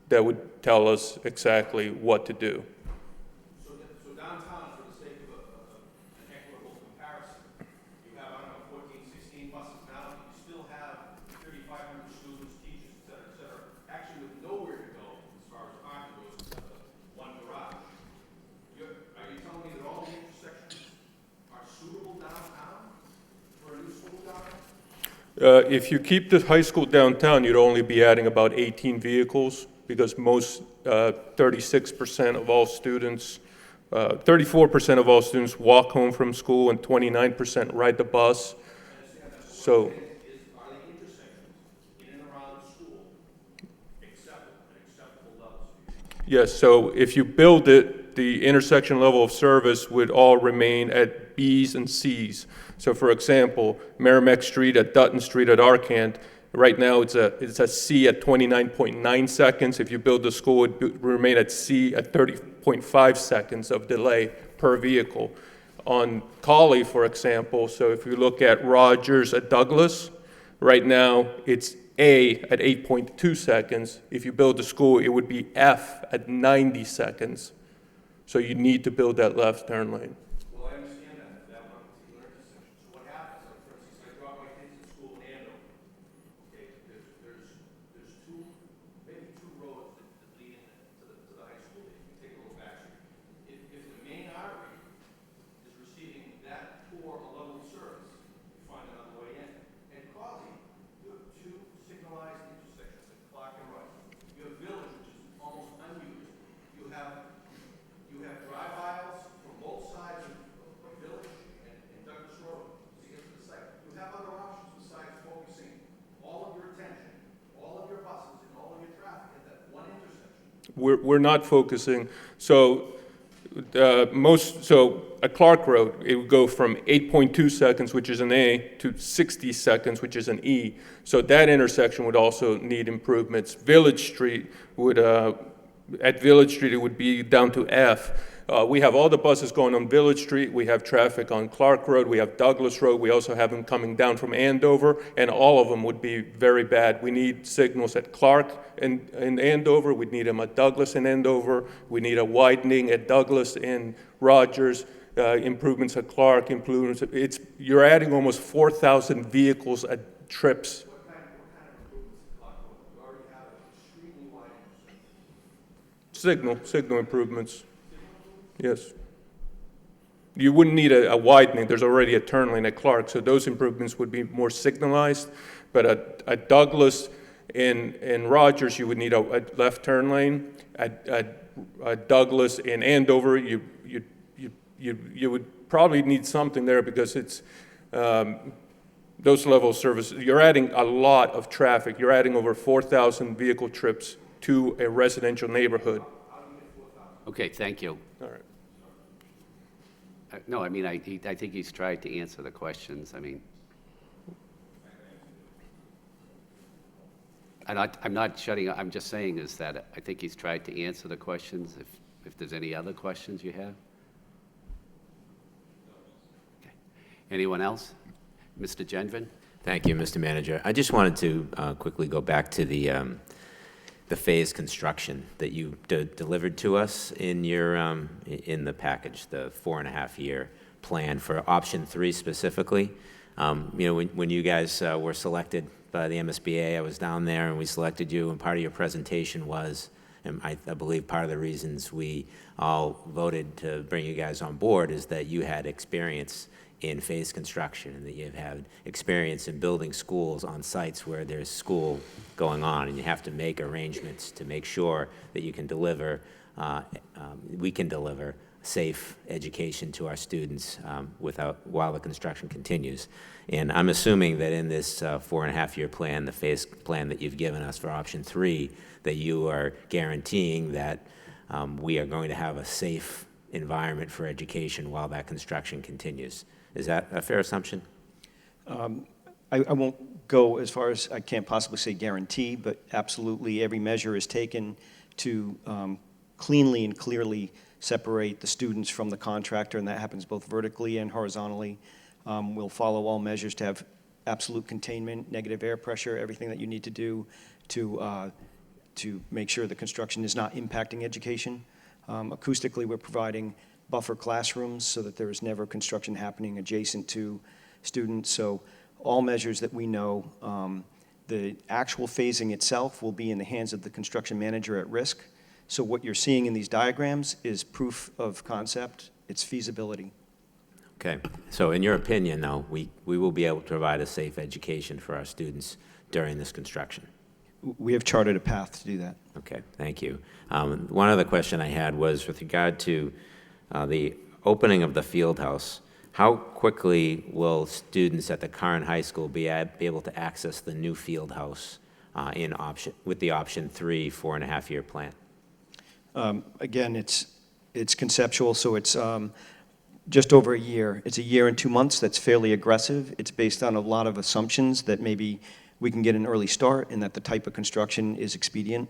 that would tell us exactly what to do. So downtown, for the sake of an equitable comparison, you have, I don't know, 14, 16 buses now, you still have 3,500 students, teachers, et cetera, actually with nowhere to go as far as parking goes except the one garage. Are you telling me that all the intersections are suitable downtown for a new school downtown? If you keep the high school downtown, you'd only be adding about 18 vehicles because most 36% of all students, 34% of all students walk home from school and 29% ride the bus. So, Are the intersections in and around the school acceptable levels? yes, so if you build it, the intersection level of service would all remain at B's and C's. So for example, Merrimack Street at Dutton Street at Arcand, right now it's a C at 29.9 seconds. If you build the school, it would remain at C at 30.5 seconds of delay per vehicle. On Colley, for example, so if you look at Rogers at Douglas, right now it's A at 8.2 seconds. If you build the school, it would be F at 90 seconds. So you need to build that left turn lane. Well, I understand that one particular intersection. So what happens, like, for instance, I drop my kids to school in Andover. Okay, there's maybe two roads that lead to the high school. If you take a little back street. If the main artery is receiving that poor a level of service, you find another way in. At Crosby, you have two signalized intersections at Clark and Roy. You have Village, which is almost unused. You have drive aisles from both sides of Village and Douglas Road to get to the site. You have other options besides focusing all of your attention, all of your buses, and all of your traffic at that one intersection. We're not focusing. So at Clark Road, it would go from 8.2 seconds, which is an A, to 60 seconds, which is an E. So that intersection would also need improvements. Village Street would, at Village Street, it would be down to F. We have all the buses going on Village Street. We have traffic on Clark Road. We have Douglas Road. We also have them coming down from Andover, and all of them would be very bad. We need signals at Clark and Andover. We need them at Douglas and Andover. We need a widening at Douglas and Rogers. Improvements at Clark. Improvements. You're adding almost 4,000 vehicles at trips. What kind of improvements at Clark Road? You already have an extremely wide intersection. Signal improvements. Yes. You wouldn't need a widening. There's already a turn lane at Clark, so those improvements would be more signalized. But at Douglas and Rogers, you would need a left turn lane. At Douglas and Andover, you would probably need something there because it's those level of service. You're adding a lot of traffic. You're adding over 4,000 vehicle trips to a residential neighborhood. Okay, thank you. All right. No, I mean, I think he's tried to answer the questions. I mean, I'm not shutting up. I'm just saying is that I think he's tried to answer the questions. If there's any other questions you have. Okay. Anyone else? Mr. Genvin? Thank you, Mr. Manager. I just wanted to quickly go back to the phase construction that you delivered to us in your in the package, the 4.5-year plan for option 3 specifically. You know, when you guys were selected by the MSBA, I was down there and we selected you, and part of your presentation was, and I believe part of the reasons we all voted to bring you guys on board is that you had experience in phase construction and that you've had experience in building schools on sites where there's school going on, and you have to make arrangements to make sure that you can deliver, we can deliver safe education to our students while the construction continues. And I'm assuming that in this 4.5-year plan, the phase plan that you've given us for option 3, that you are guaranteeing that we are going to have a safe environment for education while that construction continues. Is that a fair assumption? I won't go as far as, I can't possibly say guarantee, but absolutely every measure is taken to cleanly and clearly separate the students from the contractor, and that happens both vertically and horizontally. We'll follow all measures to have absolute containment, negative air pressure, everything that you need to do to make sure the construction is not impacting education. Acoustically, we're providing buffer classrooms so that there is never construction happening adjacent to students. So all measures that we know, the actual phasing itself will be in the hands of the construction manager at risk. So what you're seeing in these diagrams is proof of concept, it's feasibility. Okay, so in your opinion, though, we will be able to provide a safe education for our students during this construction? We have charted a path to do that. Okay, thank you. One other question I had was with regard to the opening of the field house. How quickly will students at the current high school be able to access the new field house with the option 3 4.5-year plan? Again, it's conceptual, so it's just over a year. It's a year and 2 months. That's fairly aggressive. It's based on a lot of assumptions that maybe we can get an early start and that the type of construction is expedient.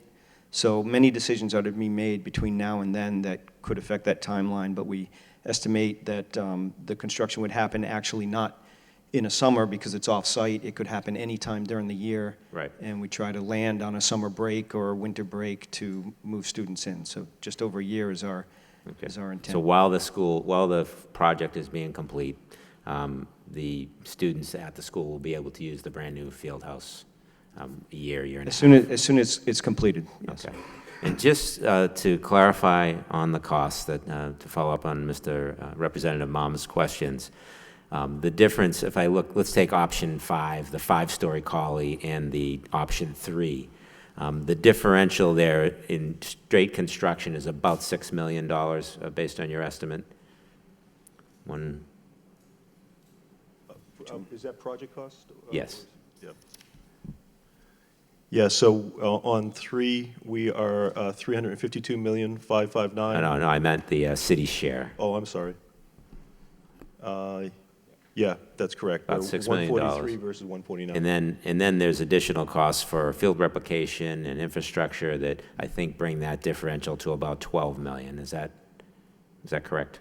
So many decisions are to be made between now and then that could affect that timeline, but we estimate that the construction would happen actually not in a summer because it's off-site. It could happen anytime during the year. Right. And we try to land on a summer break or a winter break to move students in. So just over a year is our intent. So while the project is being complete, the students at the school will be able to use the brand-new field house a year and a half? As soon as it's completed, yes. Okay. And just to clarify on the costs, to follow up on Mr. Representative Mom's questions, the difference, if I look, let's take option 5, the 5-story Collie, and the option 3. The differential there in straight construction is about $6 million based on your estimate. Is that project cost? Yes. Yep. Yeah, so on 3, we are $352,559,000. No, I meant the city share. Oh, I'm sorry. Yeah, that's correct. About $6 million. 143 versus 149. And then there's additional costs for field replication and infrastructure that I think bring that differential to about $12 million. Is that correct?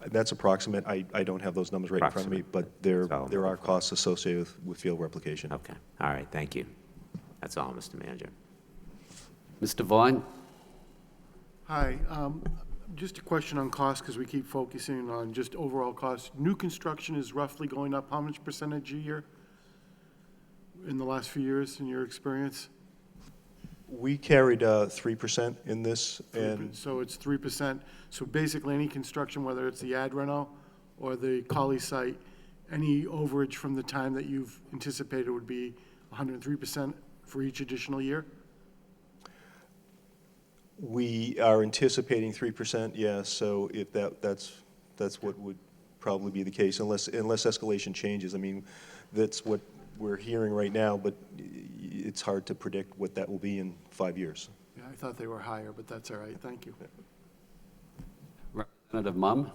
That's approximate. I don't have those numbers right in front of me, but there are costs associated with field replication. Okay. All right. Thank you. That's all, Mr. Manager. Mr. Vaughn? Hi. Just a question on cost, because we keep focusing on just overall cost. New construction is roughly going up how much percentage a year in the last few years, in your experience? We carried 3% in this, and so it's 3%. So basically, any construction, whether it's the ad reno or the Collie site, any overage from the time that you've anticipated would be 103% for each additional year? we are anticipating 3%, yes, so if that's what would probably be the case, unless escalation changes. I mean, that's what we're hearing right now, but it's hard to predict what that will be in 5 years. Yeah, I thought they were higher, but that's all right. Thank you. Representative Mum?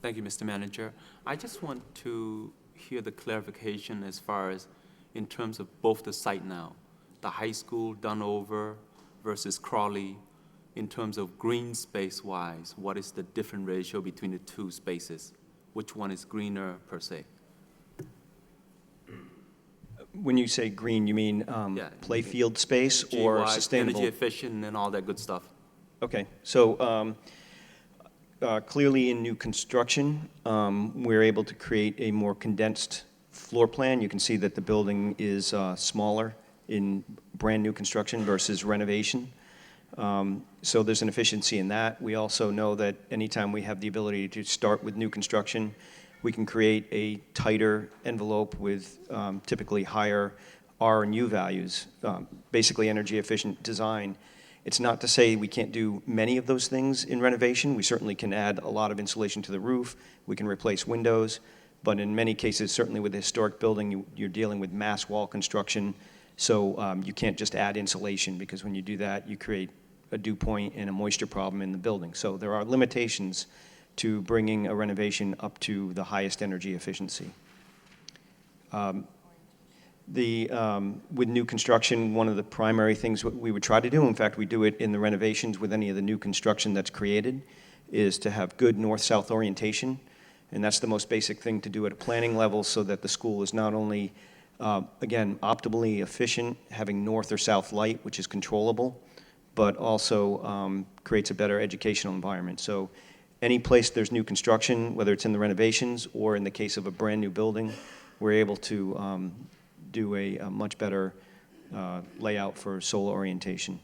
Thank you, Mr. Manager. I just want to hear the clarification as far as in terms of both the site now, the high school done over versus Crawley, in terms of green space-wise, what is the different ratio between the two spaces? Which one is greener per se? When you say green, you mean play field space or sustainable? Energy efficient and all that good stuff. Okay, so clearly in new construction, we're able to create a more condensed floor plan. You can see that the building is smaller in brand new construction versus renovation. So there's an efficiency in that. We also know that anytime we have the ability to start with new construction, we can create a tighter envelope with typically higher R and U values, basically energy efficient design. It's not to say we can't do many of those things in renovation. We certainly can add a lot of insulation to the roof. We can replace windows. But in many cases, certainly with a historic building, you're dealing with mass wall construction. So you can't just add insulation, because when you do that, you create a dew point and a moisture problem in the building. So there are limitations to bringing a renovation up to the highest energy efficiency. With new construction, one of the primary things we would try to do, in fact, we do it in the renovations with any of the new construction that's created, is to have good north-south orientation. And that's the most basic thing to do at a planning level, so that the school is not only, again, optimally efficient, having north or south light, which is controllable, but also creates a better educational environment. So any place there's new construction, whether it's in the renovations or in the case of a brand new building, we're able to do a much better layout for solar orientation.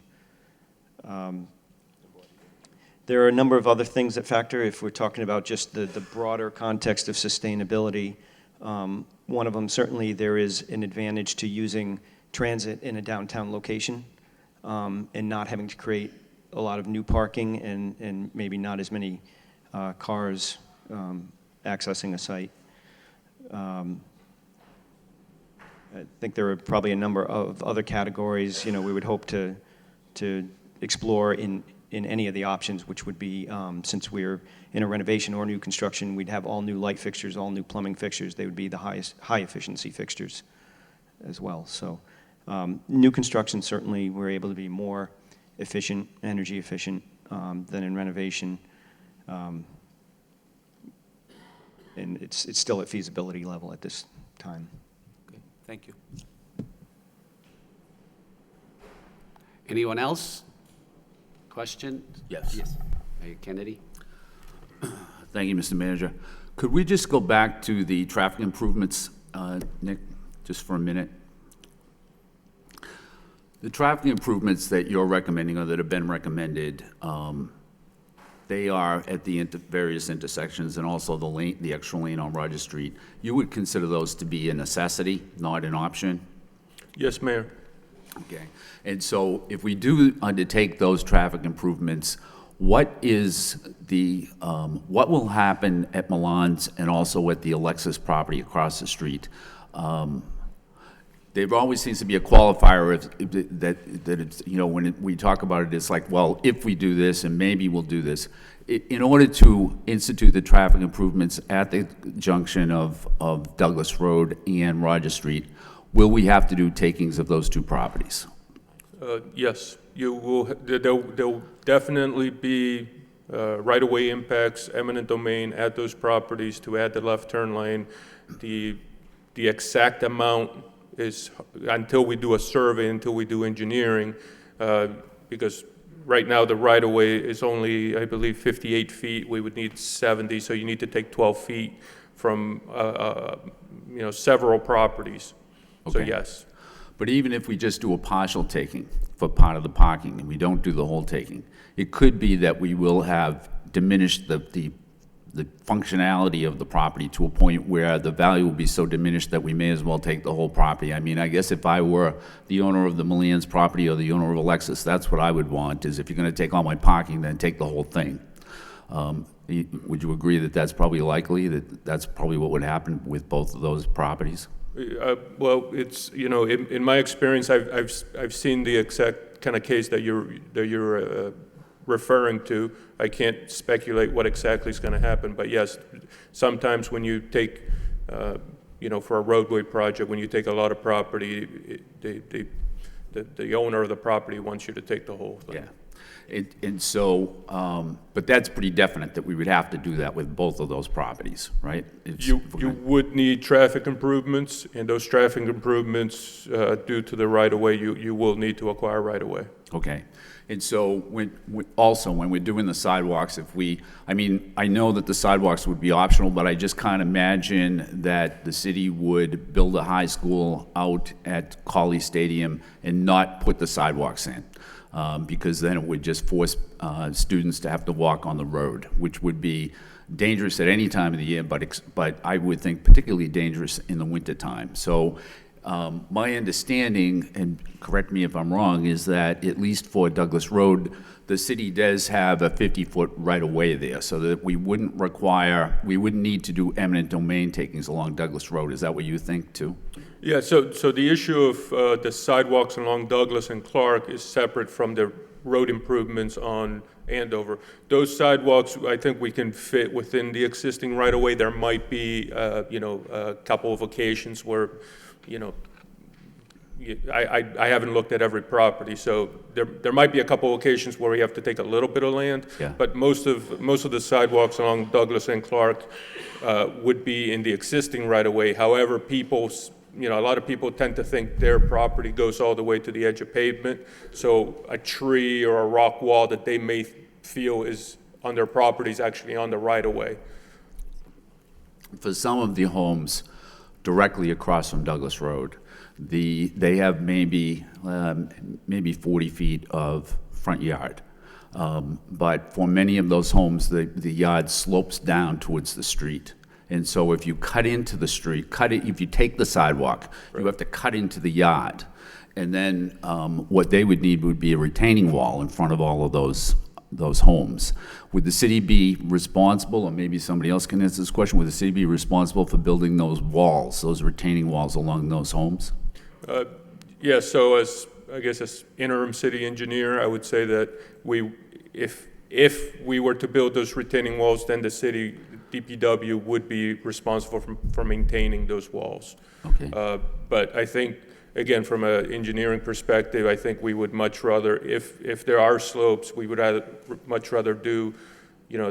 There are a number of other things that factor if we're talking about just the broader context of sustainability. One of them, certainly there is an advantage to using transit in a downtown location and not having to create a lot of new parking and maybe not as many cars accessing a site. I think there are probably a number of other categories, we would hope to explore in any of the options, which would be, since we're in a renovation or new construction, we'd have all new light fixtures, all new plumbing fixtures. They would be the high efficiency fixtures as well. So new construction, certainly we're able to be more efficient, energy efficient than in renovation. And it's still at feasibility level at this time. Okay, thank you. Anyone else? Question? Yes. Mayor Kennedy? Thank you, Mr. Manager. Could we just go back to the traffic improvements, Nick, just for a minute? The traffic improvements that you're recommending or that have been recommended, they are at the various intersections and also the extra lane on Roger Street. You would consider those to be a necessity, not an option? Yes, Mayor. Okay. And so if we do undertake those traffic improvements, what will happen at Milan's and also at the Alexis property across the street? There always seems to be a qualifier that it's, when we talk about it, it's like, well, if we do this and maybe we'll do this. In order to institute the traffic improvements at the junction of Douglas Road and Roger Street, will we have to do takings of those two properties? Yes, you will. There'll definitely be right-of-way impacts, eminent domain at those properties to add the left turn lane. The exact amount is until we do a survey, until we do engineering, because right now the right-of-way is only, I believe, 58 feet. We would need 70, so you need to take 12 feet from several properties. Okay. So yes. But even if we just do a partial taking for part of the parking and we don't do the whole taking, it could be that we will have diminished the functionality of the property to a point where the value will be so diminished that we may as well take the whole property. I mean, I guess if I were the owner of the Milan's property or the owner of Alexis, that's what I would want, is if you're going to take all my parking, then take the whole thing. Would you agree that that's probably likely, that that's probably what would happen with both of those properties? Well, it's, in my experience, I've seen the exact kind of case that you're referring to. I can't speculate what exactly is going to happen, but yes, sometimes when you take, for a roadway project, when you take a lot of property, the owner of the property wants you to take the whole thing. Yeah. And so, but that's pretty definite that we would have to do that with both of those properties, right? You would need traffic improvements, and those traffic improvements, due to the right-of-way, you will need to acquire right-of-way. Okay. And so when we're doing the sidewalks, I know that the sidewalks would be optional, but I just can't imagine that the city would build a high school out at Colley Stadium and not put the sidewalks in. Because then it would just force students to have to walk on the road, which would be dangerous at any time of the year, but I would think particularly dangerous in the wintertime. So My understanding, and correct me if I'm wrong, is that at least for Douglas Road, the city does have a 50-foot right-of-way there, so that we wouldn't need to do eminent domain takings along Douglas Road. Is that what you think, too? Yeah, so the issue of the sidewalks along Douglas and Clark is separate from the road improvements on Andover. Those sidewalks, I think we can fit within the existing right-of-way. There might be, a couple of occasions where, I haven't looked at every property, so there might be a couple of occasions where we have to take a little bit of land. Yeah. But most of the sidewalks along Douglas and Clark would be in the existing right-of-way. However, a lot of people tend to think their property goes all the way to the edge of pavement. So a tree or a rock wall that they may feel is on their property is actually on the right-of-way. For some of the homes directly across from Douglas Road, they have maybe 40 feet of front yard. But for many of those homes, the yard slopes down towards the street. And so if you cut into the street, if you take the sidewalk, you have to cut into the yard. And then what they would need would be a retaining wall in front of all of those homes. Would the city be responsible, or maybe somebody else can answer this question, would the city be responsible for building those walls, those retaining walls along those homes? Yeah, so as interim city engineer, I would say that if we were to build those retaining walls, then the city DPW would be responsible for maintaining those walls. Okay. But I think, again, from an engineering perspective, I think we would much rather, if there are slopes, we would much rather do,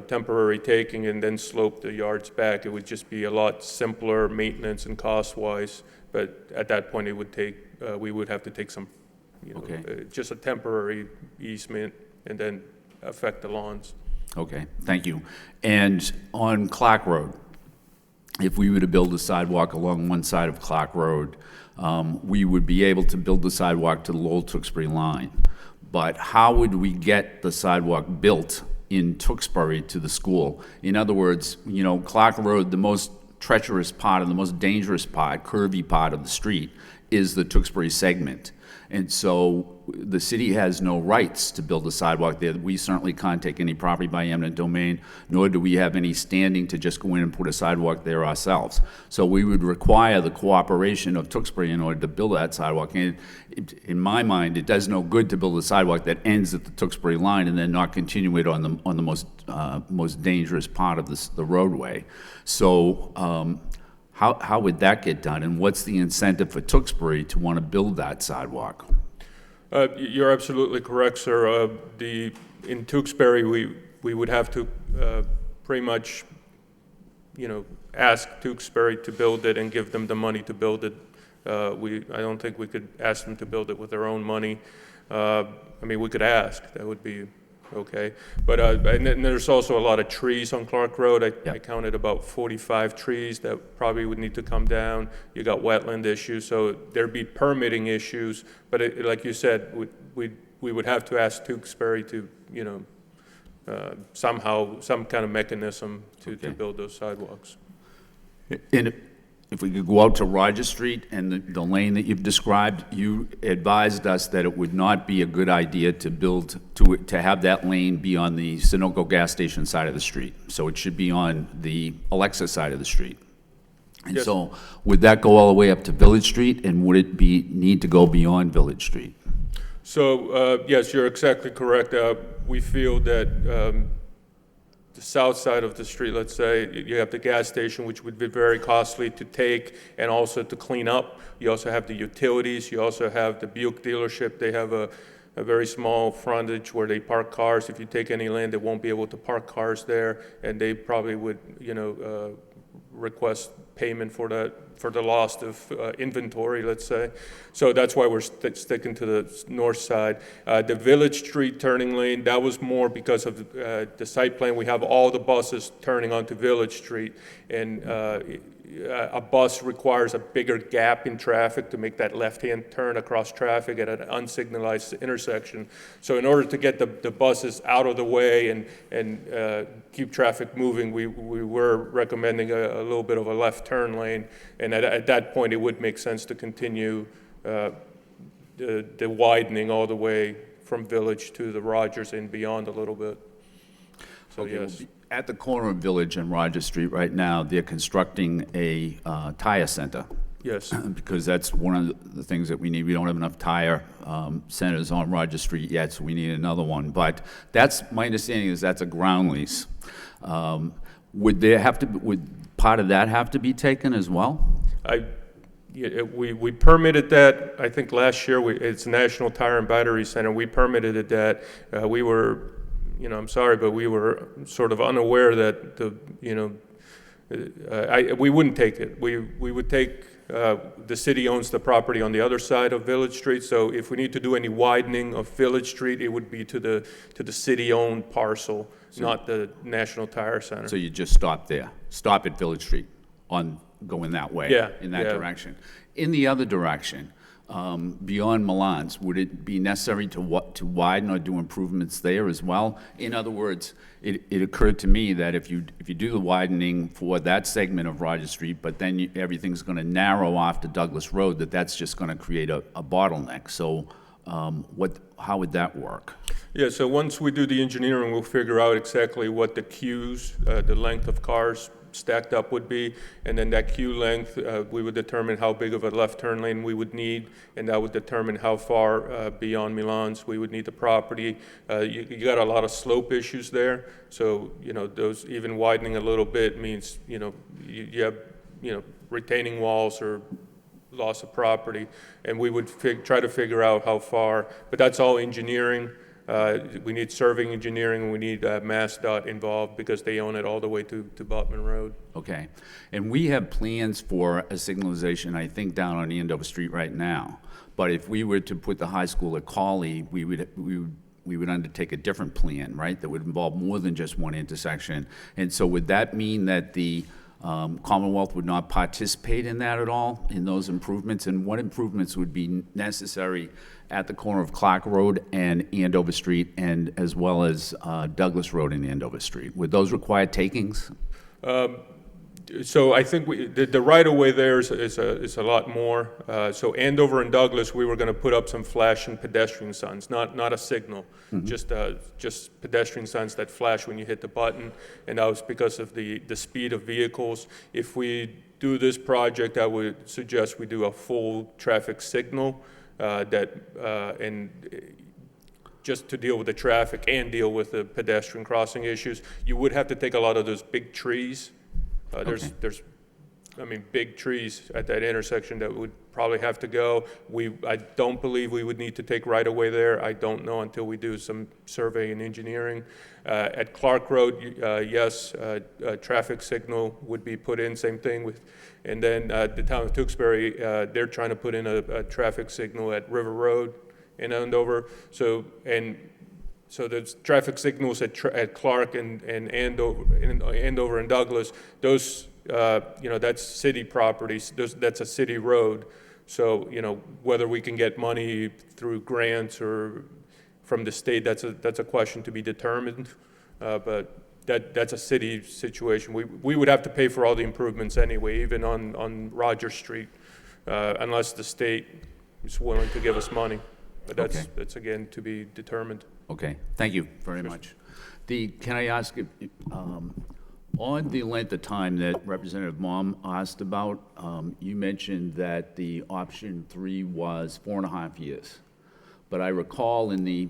temporary taking and then slope the yards back. It would just be a lot simpler maintenance and cost-wise. But at that point, we would have to take some, just a temporary easement and then affect the lawns. Okay, thank you. And on Clark Road, if we were to build a sidewalk along one side of Clark Road, we would be able to build the sidewalk to the Lowell-Tewksbury line. But how would we get the sidewalk built in Tewksbury to the school? In other words, Clark Road, the most treacherous part and the most dangerous part, curvy part of the street, is the Tewksbury segment. And so the city has no rights to build a sidewalk there. We certainly can't take any property by eminent domain, nor do we have any standing to just go in and put a sidewalk there ourselves. So we would require the cooperation of Tewksbury in order to build that sidewalk. And in my mind, it does no good to build a sidewalk that ends at the Tewksbury line and then not continue it on the most dangerous part of the roadway. So how would that get done, and what's the incentive for Tewksbury to want to build that sidewalk? You're absolutely correct, sir. In Tewksbury, we would have to pretty much, ask Tewksbury to build it and give them the money to build it. I don't think we could ask them to build it with their own money. We could ask. That would be okay. But and then there's also a lot of trees on Clark Road. I counted about 45 trees that probably would need to come down. You got wetland issues, so there'd be permitting issues. But like you said, we would have to ask Tewksbury to, somehow, some kind of mechanism to build those sidewalks. And if we could go out to Roger Street and the lane that you've described, you advised us that it would not be a good idea to have that lane be on the Sunoco gas station side of the street. So it should be on the Alexa side of the street. And so would that go all the way up to Village Street, and would it need to go beyond Village Street? So, yes, you're exactly correct. We feel that the south side of the street, let's say, you have the gas station, which would be very costly to take and also to clean up. You also have the utilities. You also have the Buick dealership. They have a very small frontage where they park cars. If you take any land, they won't be able to park cars there, and they probably would, request payment for the loss of inventory, let's say. So that's why we're sticking to the north side. The Village Street turning lane, that was more because of the site plan. We have all the buses turning onto Village Street, and a bus requires a bigger gap in traffic to make that left-hand turn across traffic at an unsignalized intersection. So in order to get the buses out of the way and keep traffic moving, we were recommending a little bit of a left turn lane. And at that point, it would make sense to continue the widening all the way from Village to the Rogers and beyond a little bit. So Okay, yes. well, at the corner of Village and Rogers Street right now, they're constructing a tire center. Yes. Because that's one of the things that we need. We don't have enough tire centers on Rogers Street yet, so we need another one. But that's, my understanding is that's a ground lease. Would part of that have to be taken as well? Yeah, we permitted that, I think last year, it's National Tire and Battery Center, we permitted it that. We were, I'm sorry, but we were sort of unaware that we wouldn't take it. We would take, the city owns the property on the other side of Village Street, so if we need to do any widening of Village Street, it would be to the city-owned parcel, not the National Tire Center. So you just stop there, stop at Village Street on going that way, Yeah, in that yeah. direction. In the other direction, beyond Milan's, would it be necessary to widen or do improvements there as well? In other words, it occurred to me that if you do the widening for that segment of Rogers Street, but then everything's going to narrow off to Douglas Road, that's just going to create a bottleneck. So how would that work? Yeah, so once we do the engineering, we'll figure out exactly what the queues, the length of cars stacked up would be, and then that queue length, we would determine how big of a left turn lane we would need, and that would determine how far beyond Milan's we would need the property. You got a lot of slope issues there, so those even widening a little bit means you have retaining walls or loss of property, and we would try to figure out how far, but that's all engineering. We need surveying engineering, and we need MassDOT involved because they own it all the way to Butman Road. Okay. And we have plans for a signalization, I think, down on Andover Street right now. But if we were to put the high school at Cawley, we would undertake a different plan, right? That would involve more than just one intersection. And so would that mean that the Commonwealth would not participate in that at all, in those improvements? And what improvements would be necessary at the corner of Clark Road and Andover Street, and as well as Douglas Road and Andover Street? Would those require takings? So I think the right-of-way there is a lot more. So Andover and Douglas, we were going to put up some flashing pedestrian signs, not a signal, just pedestrian signs that flash when you hit the button, and that was because of the speed of vehicles. If we do this project, I would suggest we do a full traffic signal and just to deal with the traffic and deal with the pedestrian crossing issues. You would have to take a lot of those big trees. There's big trees at that intersection that would probably have to go. I don't believe we would need to take right-of-way there. I don't know until we do some survey and engineering. At Clark Road, yes, a traffic signal would be put in, same thing with, and then the town of Tewksbury, they're trying to put in a traffic signal at River Road in Andover. So there's traffic signals at Clark and Andover and Douglas. Those, that's city properties. That's a city road. So, whether we can get money through grants or from the state, that's a question to be determined. But that's a city situation. We would have to pay for all the improvements anyway, even on Rogers Street, unless the state is willing to give us money. But that's again to be determined. Okay, thank you very much. Can I ask, on the length of time that Representative Mom asked about, you mentioned that the option 3 was 4.5 years. But I recall in the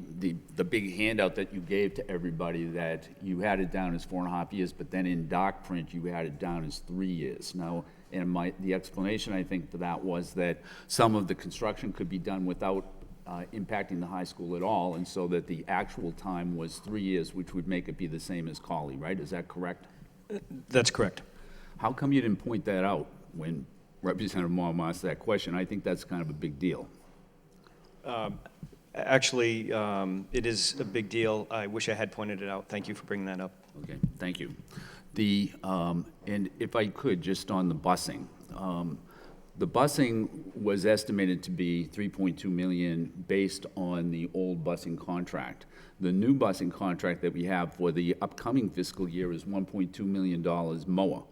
big handout that you gave to everybody that you had it down as 4.5 years, but then in doc print you had it down as 3 years. Now, and the explanation I think for that was that some of the construction could be done without impacting the high school at all, and so that the actual time was 3 years, which would make it be the same as Cawley, right? Is that correct? That's correct. How come you didn't point that out when Representative Mom asked that question? I think that's kind of a big deal. Actually, it is a big deal. I wish I had pointed it out. Thank you for bringing that up. Okay, thank you. And if I could, just on the busing. The busing was estimated to be 3.2 million based on the old busing contract. The new busing contract that we have for the upcoming fiscal year is $1.2 million more.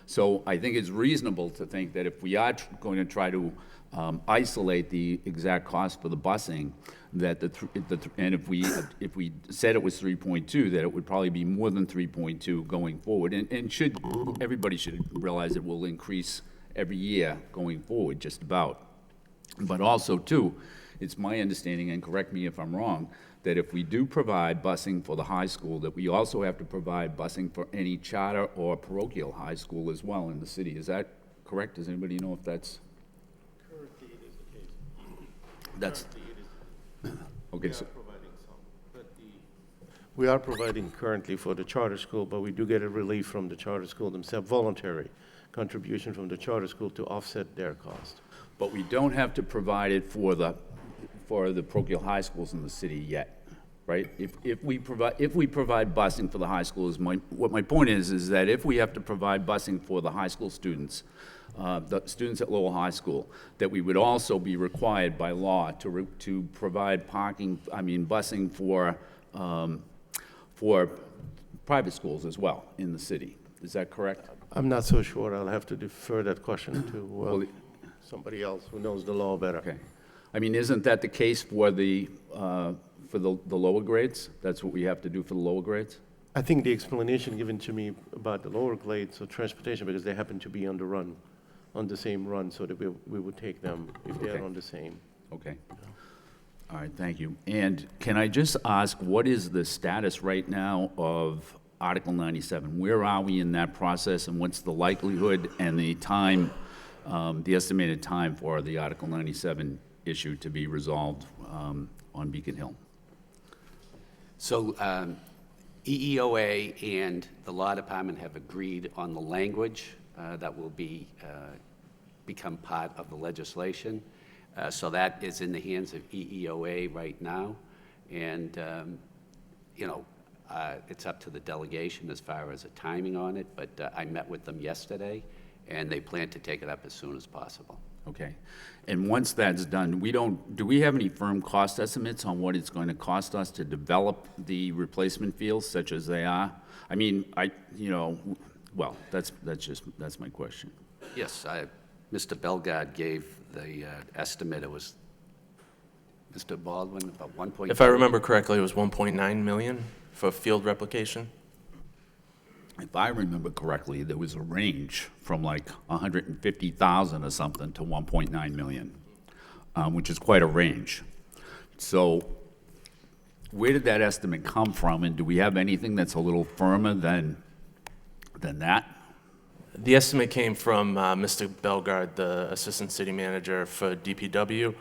So I think it's reasonable to think that if we are going to try to isolate the exact cost for the busing, that and if we said it was 3.2, that it would probably be more than 3.2 going forward. And everybody should realize it will increase every year going forward, just about. But also, too, it's my understanding, and correct me if I'm wrong, that if we do provide busing for the high school, that we also have to provide busing for any charter or parochial high school as well in the city. Is that correct? Does anybody know if that's? Currently, it is the case. That's. Okay, so. We are providing currently for the charter school, but we do get a relief from the charter school themselves, voluntary contribution from the charter school to offset their cost. But we don't have to provide it for the parochial high schools in the city yet, right? If we provide busing for the high schools, what my point is that if we have to provide busing for the high school students, the students at Lowell High School, that we would also be required by law to provide busing for private schools as well in the city. Is that correct? I'm not so sure. I'll have to defer that question to somebody else who knows the law better. Okay. I mean, isn't that the case for the lower grades? That's what we have to do for the lower grades? I think the explanation given to me about the lower grades of transportation, because they happen to be on the same run, so that we would take them if they're on the same. Okay. All right, thank you. And can I just ask, what is the status right now of Article 97? Where are we in that process, and what's the likelihood and the time, the estimated time for the Article 97 issue to be resolved on Beacon Hill? So EEOA and the Law Department have agreed on the language that will become part of the legislation. So that is in the hands of EEOA right now. And, it's up to the delegation as far as a timing on it, but I met with them yesterday, and they plan to take it up as soon as possible. Okay. And once that's done, do we have any firm cost estimates on what it's going to cost us to develop the replacement fields such as they are? I mean, well, that's my question. Yes, Mr. Bellegarde gave the estimate. It was, Mr. Baldwin, about 1.2. If I remember correctly, it was 1.9 million for field replication. If I remember correctly, there was a range from like 150,000 or something to 1.9 million, which is quite a range. So where did that estimate come from, and do we have anything that's a little firmer than that? The estimate came from Mr. Bellegarde, the Assistant City Manager for DPW.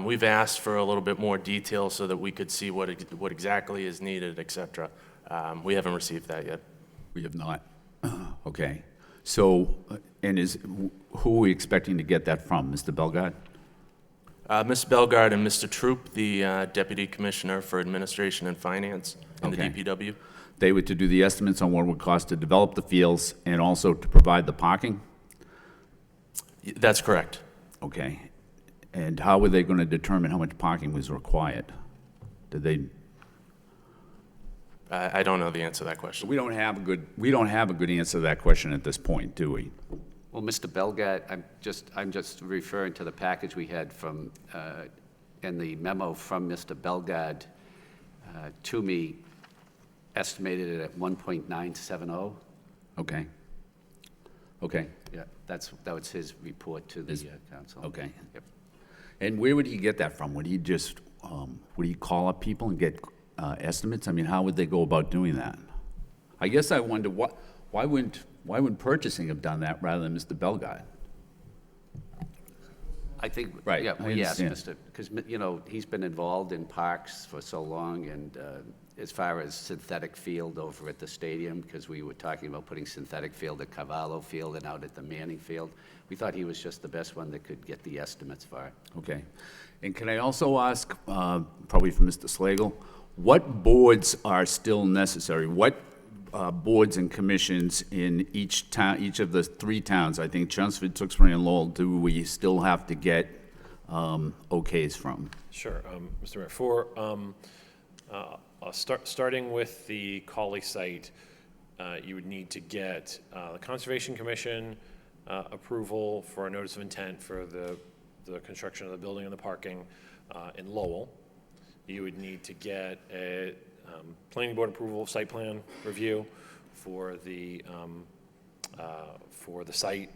We've asked for a little bit more detail so that we could see what exactly is needed, et cetera. We haven't received that yet. We have not. Okay. So, and who are we expecting to get that from, Mr. Bellegarde? Ms. Bellegarde and Mr. Troop, the Deputy Commissioner for Administration and Finance in the DPW. They were to do the estimates on what it would cost to develop the fields and also to provide the parking? That's correct. Okay. And how were they going to determine how much parking was required? Did they? I don't know the answer to that question. We don't have a good answer to that question at this point, do we? Well, Mr. Bellegarde, I'm just referring to the package we had from, and the memo from Mr. Bellegarde to me estimated it at 1.970. Okay. Okay. Yeah, that was his report to the council. Okay. Yep. And where would he get that from? Would he just, would he call up people and get estimates? I mean, how would they go about doing that? I guess I wonder, why wouldn't purchasing have done that rather than Mr. Bellegarde? I think, right. Yeah, I well, yes, understand. because, he's been involved in parks for so long, and as far as synthetic field over at the stadium, because we were talking about putting synthetic field at Cavallo Field and out at the Manning Field, we thought he was just the best one that could get the estimates for it. Okay. And can I also ask, probably for Mr. Slagle, what boards are still necessary? What boards and commissions in each town, each of the 3 towns, I think Chelmsford, Tewksbury, and Lowell, do we still have to get okays from? Sure, Mr. Mayor. Starting with the Cawley site, you would need to get the Conservation Commission approval for a notice of intent for the construction of the building and the parking in Lowell. You would need to get a planning board approval, site plan review for the site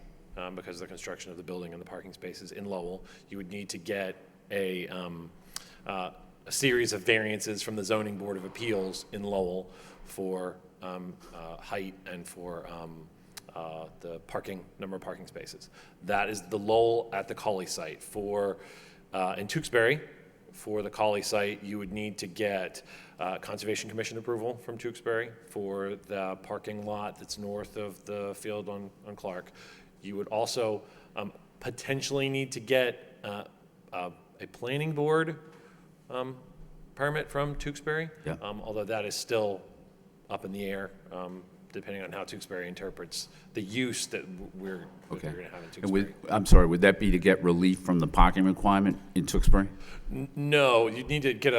because of the construction of the building and the parking spaces in Lowell. You would need to get a series of variances from the Zoning Board of Appeals in Lowell for height and for the number of parking spaces. That is the Lowell at the Cawley site. In Tewksbury, for the Cawley site, you would need to get Conservation Commission approval from Tewksbury for the parking lot that's north of the field on Clark. You would also potentially need to get a planning board permit from Tewksbury, Yeah. Although that is still up in the air, depending on how Tewksbury interprets the use that we're going to have in And Tewksbury. I'm sorry, would that be to get relief from the parking requirement in Tewksbury? No, you need to get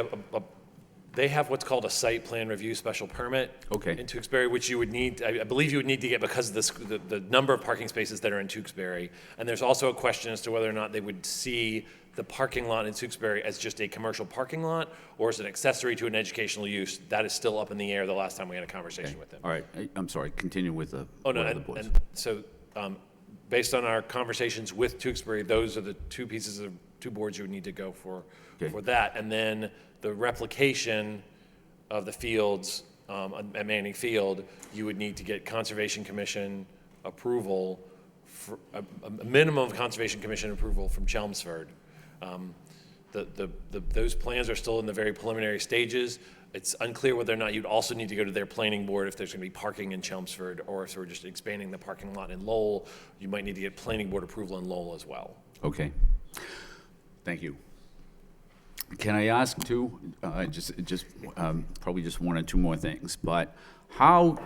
they have what's called a site plan review special permit in Tewksbury, which you would need, I believe you would need to get because of the number of parking spaces that are in Tewksbury. And there's also a question as to whether or not they would see the parking lot in Tewksbury as just a commercial parking lot or as an accessory to an educational use. That is still up in the air the last time we had a conversation with them. All right, I'm sorry, continue with the Oh, no, what are the boards? and so based on our conversations with Tewksbury, those are the two boards you would need to go for that. And then the replication of the fields at Manning Field, you would need to get Conservation Commission approval, for a minimum of Conservation Commission approval from Chelmsford. Those plans are still in the very preliminary stages. It's unclear whether or not you'd also need to go to their planning board if there's going to be parking in Chelmsford, or if we're just expanding the parking lot in Lowell, you might need to get planning board approval in Lowell as well. Okay, thank you. Can I ask probably just 1 or 2 more things, but how,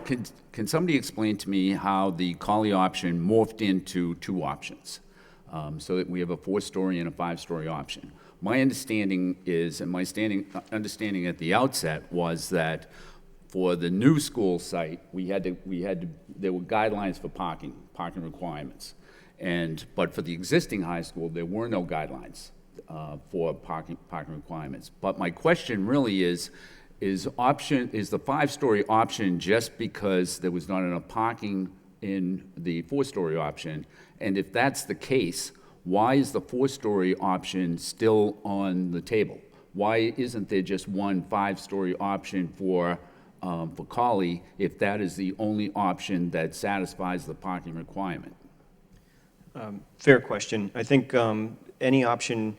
can somebody explain to me how the Cawley option morphed into 2 options? So that we have a 4-story and a 5-story option. My understanding is, and my understanding at the outset was that for the new school site, there were guidelines for parking requirements. But for the existing high school, there were no guidelines for parking requirements. But my question really is the 5-story option just because there was not enough parking in the 4-story option? And if that's the case, why is the 4-story option still on the table? Why isn't there just one 5-story option for Cawley if that is the only option that satisfies the parking requirement? Fair question. I think any option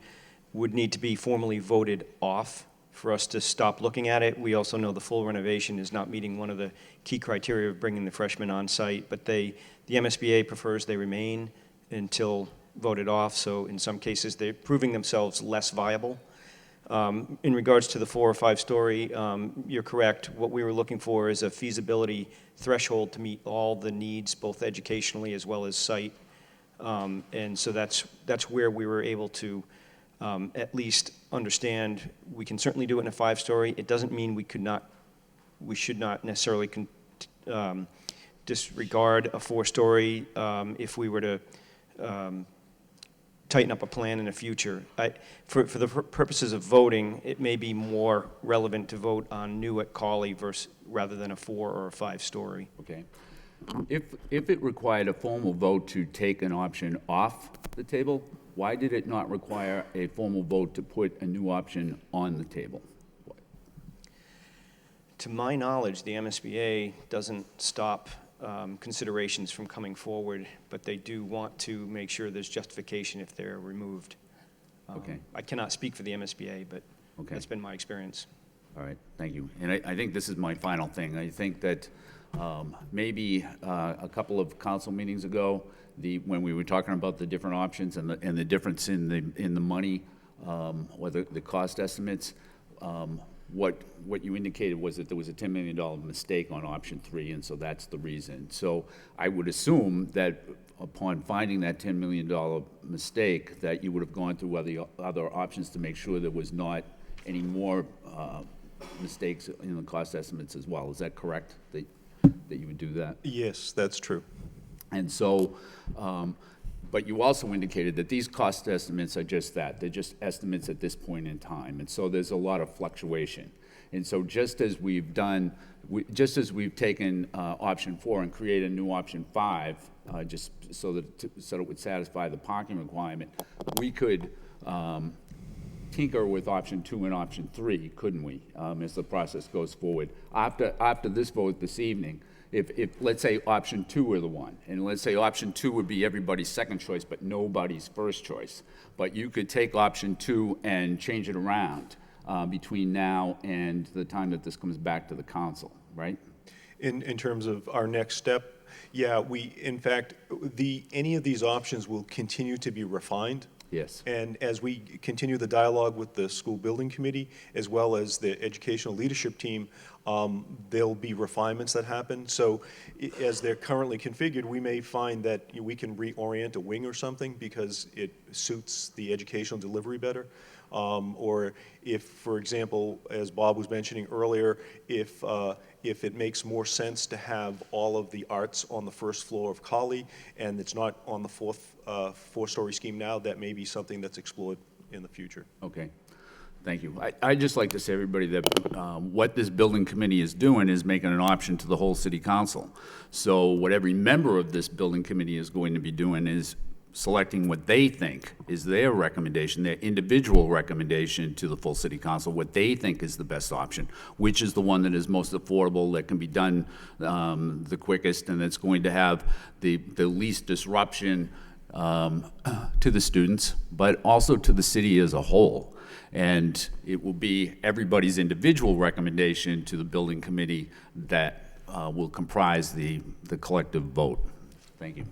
would need to be formally voted off for us to stop looking at it. We also know the full renovation is not meeting one of the key criteria of bringing the freshmen on site, but the MSBA prefers they remain until voted off, so in some cases they're proving themselves less viable. In regards to the 4 or 5-story, you're correct. What we were looking for is a feasibility threshold to meet all the needs, both educationally as well as site. And so that's where we were able to at least understand we can certainly do it in a 5-story. It doesn't mean we should not necessarily disregard a 4-story if we were to tighten up a plan in the future. For the purposes of voting, it may be more relevant to vote on new at Cawley rather than a 4 or a 5-story. Okay. If it required a formal vote to take an option off the table, why did it not require a formal vote to put a new option on the table? To my knowledge, the MSBA doesn't stop considerations from coming forward, but they do want to make sure there's justification if they're removed. Okay. I cannot speak for the MSBA, but that's been my experience. All right, thank you. And I think this is my final thing. I think that maybe a couple of council meetings ago, when we were talking about the different options and the difference in the money or the cost estimates, what you indicated was that there was a $10 million mistake on option 3, and so that's the reason. So I would assume that upon finding that $10 million mistake, that you would have gone through other options to make sure there was not any more mistakes in the cost estimates as well. Is that correct, that you would do that? Yes, that's true. And so, but you also indicated that these cost estimates are just that. They're just estimates at this point in time. And so there's a lot of fluctuation. And so just as we've taken option 4 and created a new option 5, just so that it would satisfy the parking requirement, we could tinker with option 2 and option 3, couldn't we, as the process goes forward? After this vote this evening, if let's say option 2 were the one, and let's say option 2 would be everybody's second choice, but nobody's first choice, but you could take option 2 and change it around between now and the time that this comes back to the council, right? In terms of our next step, yeah, in fact, any of these options will continue to be refined. Yes. And as we continue the dialogue with the school building committee, as well as the educational leadership team, there'll be refinements that happen. So as they're currently configured, we may find that we can reorient a wing or something because it suits the educational delivery better. Or if, for example, as Bob was mentioning earlier, if it makes more sense to have all of the arts on the first floor of Colley and it's not on the four-story scheme now, that may be something that's explored in the future. Okay. Thank you. I'd just like to say, everybody, that what this building committee is doing is making an option to the whole city council. So what every member of this building committee is going to be doing is selecting what they think is their recommendation, their individual recommendation to the full city council, what they think is the best option, which is the one that is most affordable, that can be done the quickest, and that's going to have the least disruption to the students, but also to the city as a whole. And it will be everybody's individual recommendation to the building committee that will comprise the collective vote. Thank you.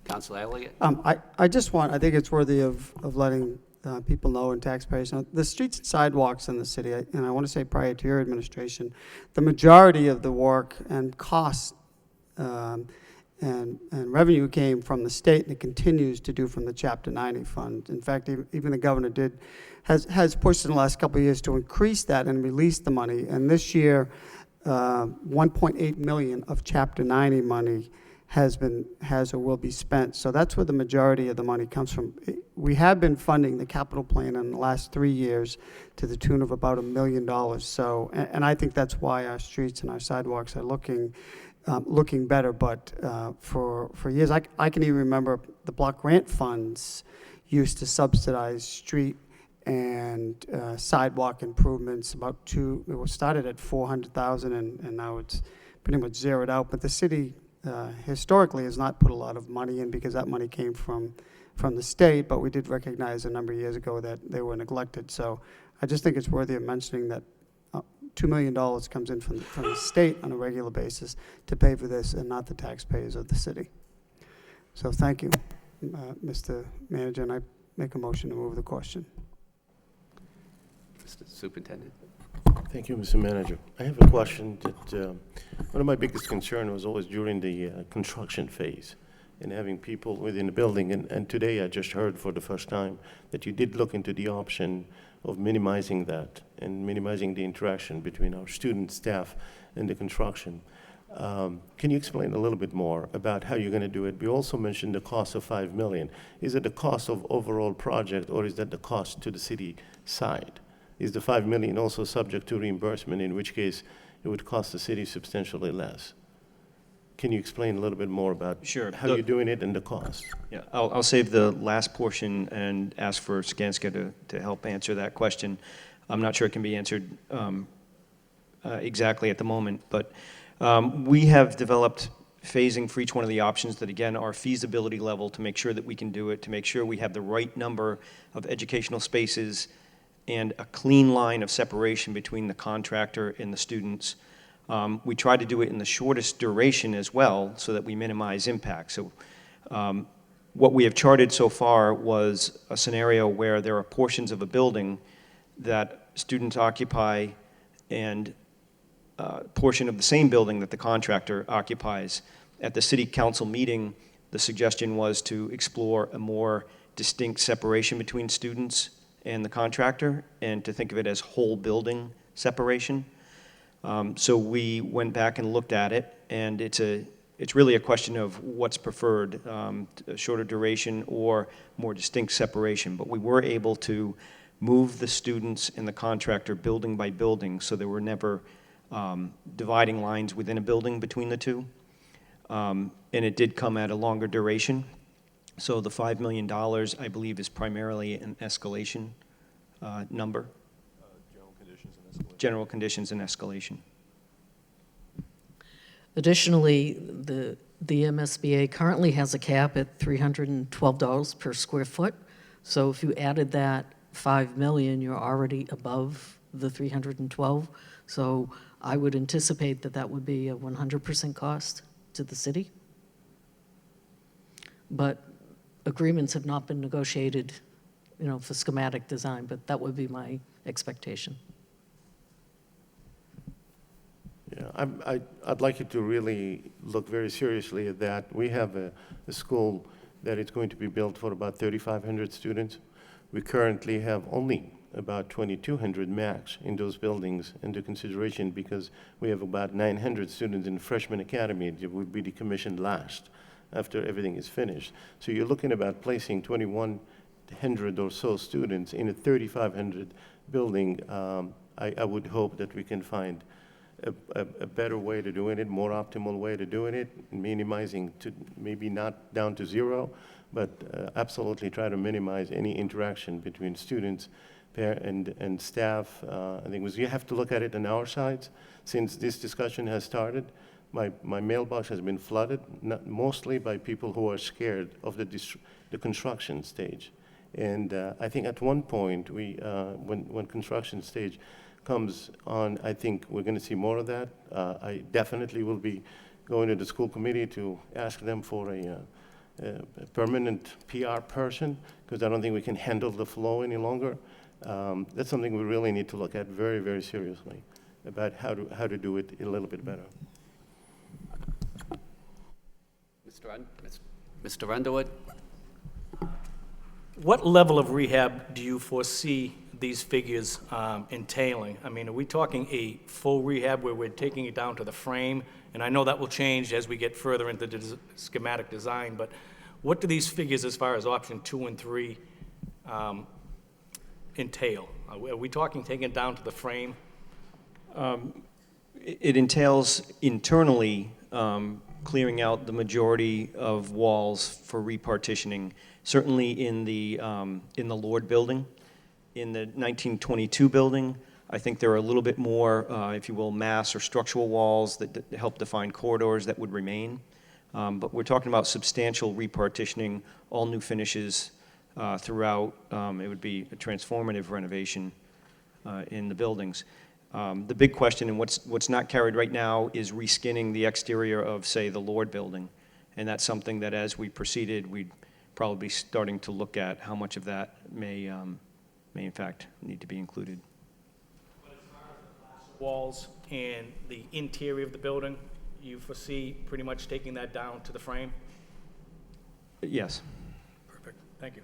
Councilor Elliott? I think it's worthy of letting people know and taxpayers know. The streets and sidewalks in the city, and I want to say prior to your administration, the majority of the work and costs and revenue came from the state, and it continues to do from the Chapter 90 fund. In fact, even the governor has pushed in the last couple of years to increase that and release the money. And this year, 1.8 million of Chapter 90 money has or will be spent. So that's where the majority of the money comes from. We have been funding the capital plan in the last 3 years to the tune of about $1 million. So, and I think that's why our streets and our sidewalks are looking better. But for years, I can even remember the block grant funds used to subsidize street and sidewalk improvements. It started at 400,000 and now it's pretty much zeroed out. But the city historically has not put a lot of money in because that money came from the state, but we did recognize a number of years ago that they were neglected. So I just think it's worthy of mentioning that $2 million comes in from the state on a regular basis to pay for this and not the taxpayers of the city. So thank you, Mr. Manager, and I make a motion to move the question. Mr. Superintendent? Thank you, Mr. Manager. I have a question that one of my biggest concerns was always during the construction phase and having people within the building. And today I just heard for the first time that you did look into the option of minimizing that and minimizing the interaction between our students, staff, and the construction. Can you explain a little bit more about how you're going to do it? We also mentioned the cost of $5 million. Is it the cost of overall project, or is that the cost to the city side? Is the $5 million also subject to reimbursement, in which case it would cost the city substantially less? Can you explain a little bit more about how you're doing it and the cost? Yeah, I'll save the last portion and ask for Skanska to help answer that question. I'm not sure it can be answered exactly at the moment, but we have developed phasing for each one of the options that, again, are feasibility level to make sure that we can do it, to make sure we have the right number of educational spaces and a clean line of separation between the contractor and the students. We try to do it in the shortest duration as well so that we minimize impact. So what we have charted so far was a scenario where there are portions of a building that students occupy and portion of the same building that the contractor occupies. At the city council meeting, the suggestion was to explore a more distinct separation between students and the contractor, and to think of it as whole building separation. So we went back and looked at it, and it's really a question of what's preferred, a shorter duration or more distinct separation. But we were able to move the students and the contractor building by building, so there were never dividing lines within a building between the two. And it did come at a longer duration. So the $5 million, I believe, is primarily an escalation number. General conditions and escalation. Additionally, the MSBA currently has a cap at $312 per square foot. So if you added that $5 million, you're already above the 312. So I would anticipate that that would be a 100% cost to the city. But agreements have not been negotiated, for schematic design, but that would be my expectation. Yeah, I'd like you to really look very seriously at that. We have a school that is going to be built for about 3,500 students. We currently have only about 2,200 max in those buildings into consideration, because we have about 900 students in freshman academy that will be decommissioned last after everything is finished. So you're looking about placing 2,100 or so students in a 3,500 building. I would hope that we can find a better way to doing it, more optimal way to doing it, minimizing to maybe not down to zero, but absolutely try to minimize any interaction between students and staff. I think you have to look at it on our sides. Since this discussion has started, my mailbox has been flooded, mostly by people who are scared of the construction stage. And I think at one point, when construction stage comes on, I think we're going to see more of that. I definitely will be going to the school committee to ask them for a permanent PR person, because I don't think we can handle the flow any longer. That's something we really need to look at very, very seriously, about how to do it a little bit better. Mr. Underwood? What level of rehab do you foresee these figures entailing? I mean, are we talking a full rehab where we're taking it down to the frame? And I know that will change as we get further into the schematic design, but what do these figures as far as option 2 and 3 entail? Are we talking taking it down to the frame? It entails internally clearing out the majority of walls for repartitioning. Certainly in the Lord building, in the 1922 building, I think there are a little bit more, if you will, mass or structural walls that help define corridors that would remain. But we're talking about substantial repartitioning, all new finishes throughout. It would be a transformative renovation in the buildings. The big question, and what's not carried right now, is reskinning the exterior of, say, the Lord building. And that's something that as we proceeded, we'd probably be starting to look at how much of that may in fact need to be included. Walls and the interior of the building, you foresee pretty much taking that down to the frame? Yes. Perfect. Thank you.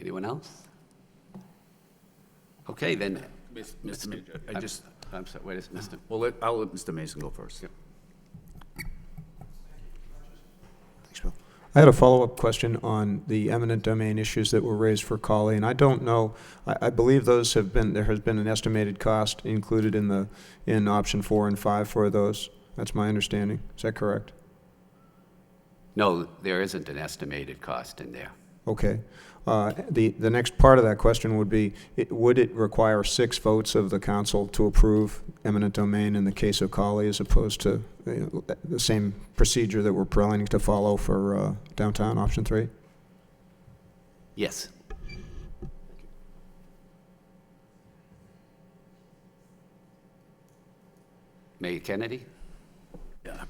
Anyone else? Okay, then. Mr. I'm sorry, wait a second, Mr. Well, I'll let Mr. Mason go first. Yep. Thanks, Bill. I had a follow-up question on the eminent domain issues that were raised for Colley, and I don't know, I believe those have been, there has been an estimated cost included in option 4 and 5 for those. That's my understanding. Is that correct? No, there isn't an estimated cost in there. Okay. The next part of that question would be, would it require 6 votes of the council to approve eminent domain in the case of Colley, as opposed to the same procedure that we're planning to follow for downtown option 3? Yes. Mayor Kennedy? Yeah,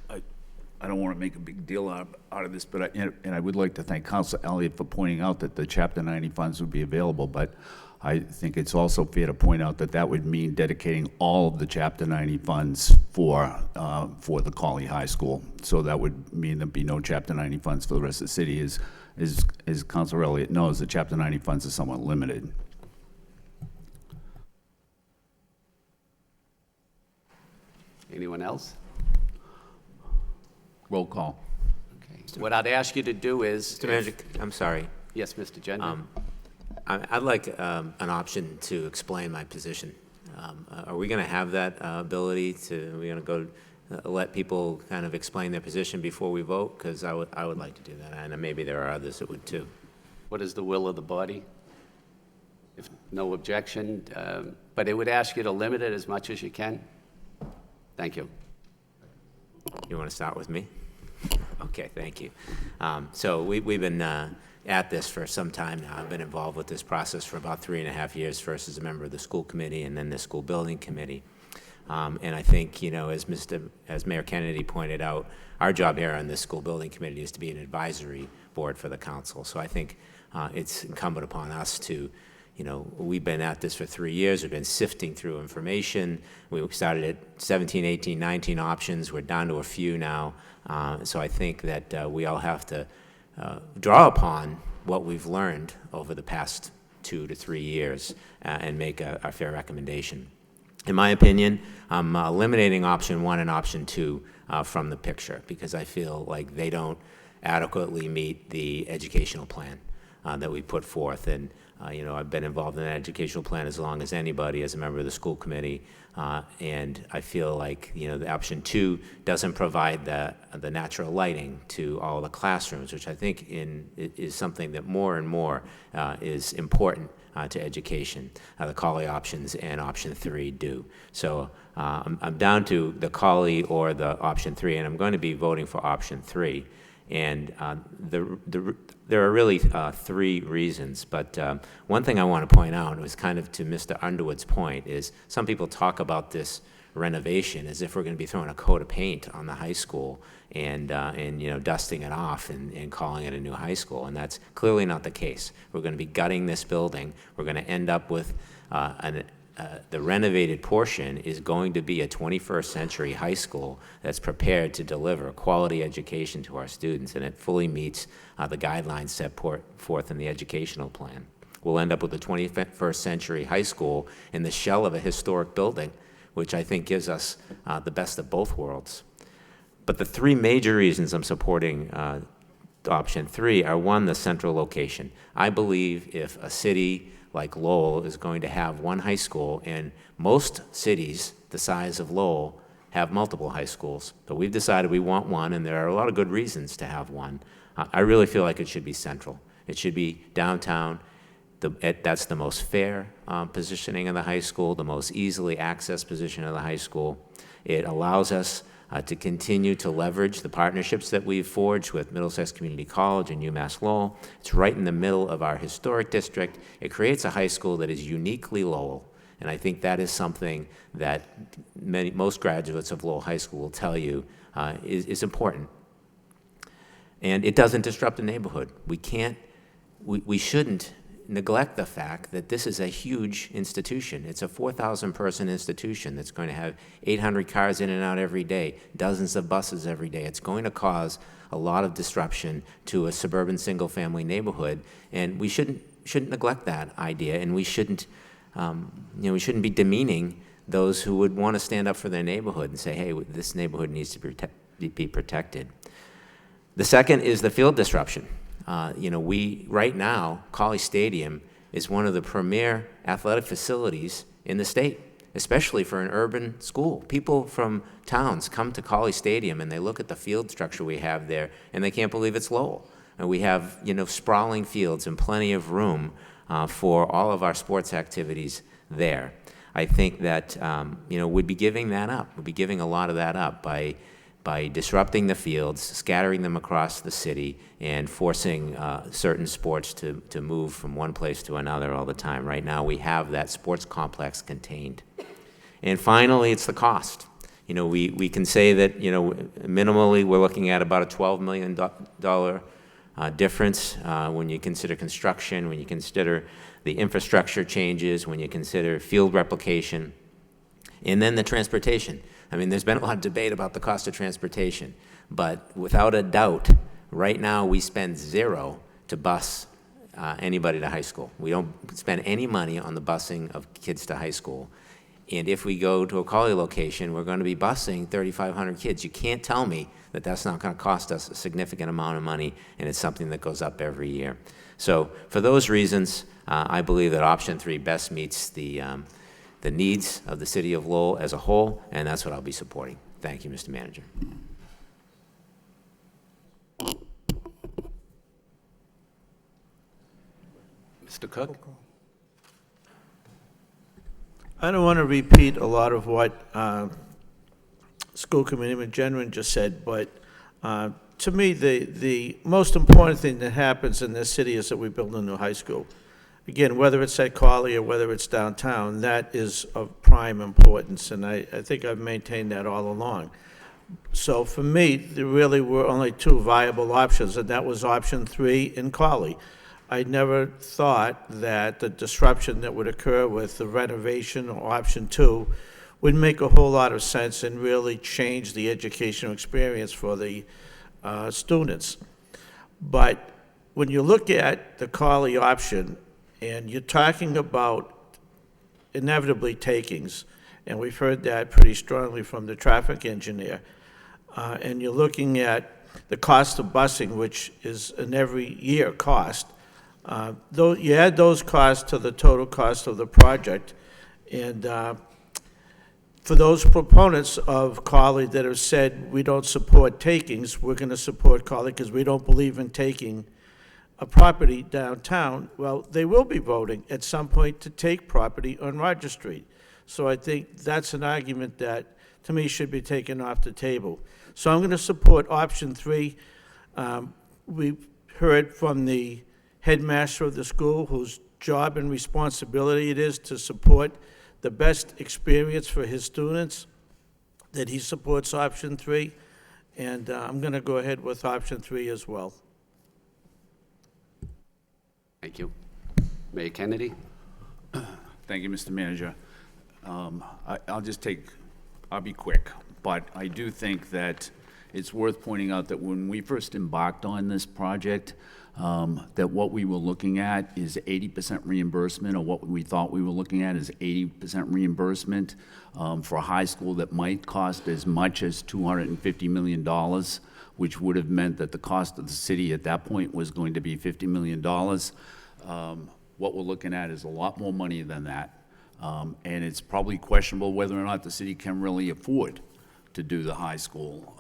I don't want to make a big deal out of this, but and I would like to thank Councilor Elliott for pointing out that the Chapter 90 funds would be available, but I think it's also fair to point out that that would mean dedicating all of the Chapter 90 funds for the Colley High School. So that would mean there'd be no Chapter 90 funds for the rest of the city. As Councilor Elliott knows, the Chapter 90 funds are somewhat limited. Anyone else? Roll call. Okay. What I'd ask you to do is... Mr. Manager, I'm sorry. Yes, Mr. Gender. I'd like an option to explain my position. Are we going to have that ability to, are we going to go let people kind of explain their position before we vote? Because I would like to do that, and maybe there are others that would too. What is the will of the body? If no objection, but it would ask you to limit it as much as you can. Thank you. You want to start with me? Okay, thank you. So we've been at this for some time now. I've been involved with this process for about 3.5 years, first as a member of the school committee and then the school building committee. And I think, you know, as Mayor Kennedy pointed out, our job here on this school building committee is to be an advisory board for the council. So I think it's incumbent upon us to, you know, we've been at this for 3 years. We've been sifting through information. We started at 17, 18, 19 options. We're down to a few now. So I think that we all have to draw upon what we've learned over the past 2 to 3 years and make a fair recommendation. In my opinion, I'm eliminating option 1 and option 2 from the picture because I feel like they don't adequately meet the educational plan that we put forth. And you know, I've been involved in that educational plan as long as anybody as a member of the school committee, and I feel like, you know, the option 2 doesn't provide the natural lighting to all the classrooms, which I think is something that more and more is important to education. The Colley options and option 3 do. So I'm down to the Colley or the option 3, and I'm going to be voting for option 3. And there are really 3 reasons, but one thing I want to point out was kind of to Mr. Underwood's point is some people talk about this renovation as if we're going to be throwing a coat of paint on the high school and you know, dusting it off and calling it a new high school, and that's clearly not the case. We're going to be gutting this building. We're going to end up with the renovated portion is going to be a 21st century high school that's prepared to deliver a quality education to our students, and it fully meets the guidelines set forth in the educational plan. We'll end up with a 21st century high school in the shell of a historic building, which I think gives us the best of both worlds. But the 3 major reasons I'm supporting option 3 are, 1, the central location. I believe if a city like Lowell is going to have 1 high school, and most cities the size of Lowell have multiple high schools, but we've decided we want 1, and there are a lot of good reasons to have 1. I really feel like it should be central. It should be downtown. That's the most fair positioning of the high school, the most easily accessed position of the high school. It allows us to continue to leverage the partnerships that we've forged with Middlesex Community College and UMass Lowell. It's right in the middle of our historic district. It creates a high school that is uniquely Lowell, and I think that is something that most graduates of Lowell High School will tell you is important. And it doesn't disrupt the neighborhood. We shouldn't neglect the fact that this is a huge institution. It's a 4,000 person institution that's going to have 800 cars in and out every day, dozens of buses every day. It's going to cause a lot of disruption to a suburban single family neighborhood, and we shouldn't neglect that idea, and we shouldn't we shouldn't be demeaning those who would want to stand up for their neighborhood and say, hey, this neighborhood needs to be protected. The second is the field disruption. Right now, Colley Stadium is one of the premier athletic facilities in the state, especially for an urban school. People from towns come to Colley Stadium and they look at the field structure we have there and they can't believe it's Lowell. And we have, sprawling fields and plenty of room for all of our sports activities there. I think that, we'd be giving that up. We'd be giving a lot of that up by disrupting the fields, scattering them across the city, and forcing certain sports to move from one place to another all the time. Right now, we have that sports complex contained. And finally, it's the cost. we can say that, minimally, we're looking at about a $12 million difference when you consider construction, when you consider the infrastructure changes, when you consider field replication, and then the transportation. I mean, there's been a lot of debate about the cost of transportation, but without a doubt, right now we spend zero to bus anybody to high school. We don't spend any money on the busing of kids to high school. And if we go to a Colley location, we're going to be busing 3,500 kids. You can't tell me that that's not going to cost us a significant amount of money, and it's something that goes up every year. So for those reasons, I believe that option 3 best meets the needs of the city of Lowell as a whole, and that's what I'll be supporting. Thank you, Mr. Manager. Mr. Cook? I don't want to repeat a lot of what School Committeeman Genrin just said, but to me, the most important thing that happens in this city is that we build a new high school. Again, whether it's at Colley or whether it's downtown, that is of prime importance, and I think I've maintained that all along. So for me, there really were only 2 viable options, and that was option 3 in Colley. I never thought that the disruption that would occur with the renovation or option 2 would make a whole lot of sense and really change the educational experience for the students. But when you look at the Colley option, and you're talking about inevitably takings, and we've heard that pretty strongly from the traffic engineer, and you're looking at the cost of busing, which is an every year cost, though you add those costs to the total cost of the project, and for those proponents of Colley that have said we don't support takings, we're going to support Colley because we don't believe in taking a property downtown. Well, they will be voting at some point to take property on Roger Street. So I think that's an argument that, to me, should be taken off the table. So I'm going to support option 3. We've heard from the headmaster of the school, whose job and responsibility it is to support the best experience for his students, that he supports option 3, and I'm going to go ahead with option 3 as well. Thank you. Mayor Kennedy? Thank you, Mr. Manager. I'll be quick, but I do think that it's worth pointing out that when we first embarked on this project, that what we were looking at is 80% reimbursement, or what we thought we were looking at is 80% reimbursement for a high school that might cost as much as $250 million, which would have meant that the cost of the city at that point was going to be $50 million. What we're looking at is a lot more money than that, and it's probably questionable whether or not the city can really afford to do the high school